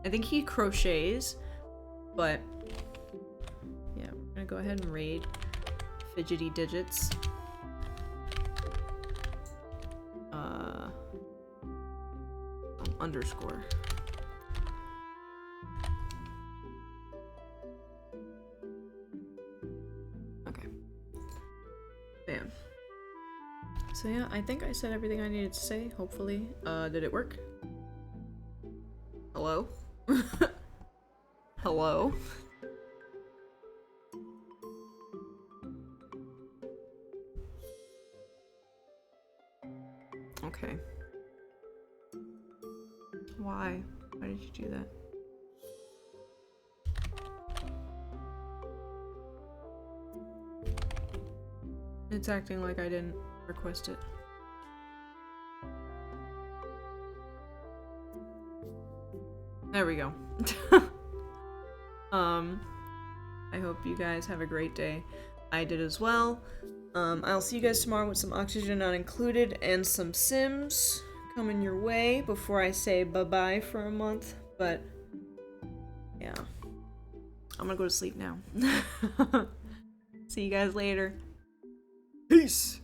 I think he crochets, but yeah, we're gonna go ahead and raid Fidgety Digits. Underscore. Okay. Bam. So yeah, I think I said everything I needed to say, hopefully. Did it work? Hello? Hello? Okay. Why? Why did you do that? It's acting like I didn't request it. There we go. I hope you guys have a great day. I did as well. I'll see you guys tomorrow with some Oxygen Not Included and some Sims coming your way before I say bye-bye for a month. But, yeah. I'm gonna go to sleep now. See you guys later. Peace!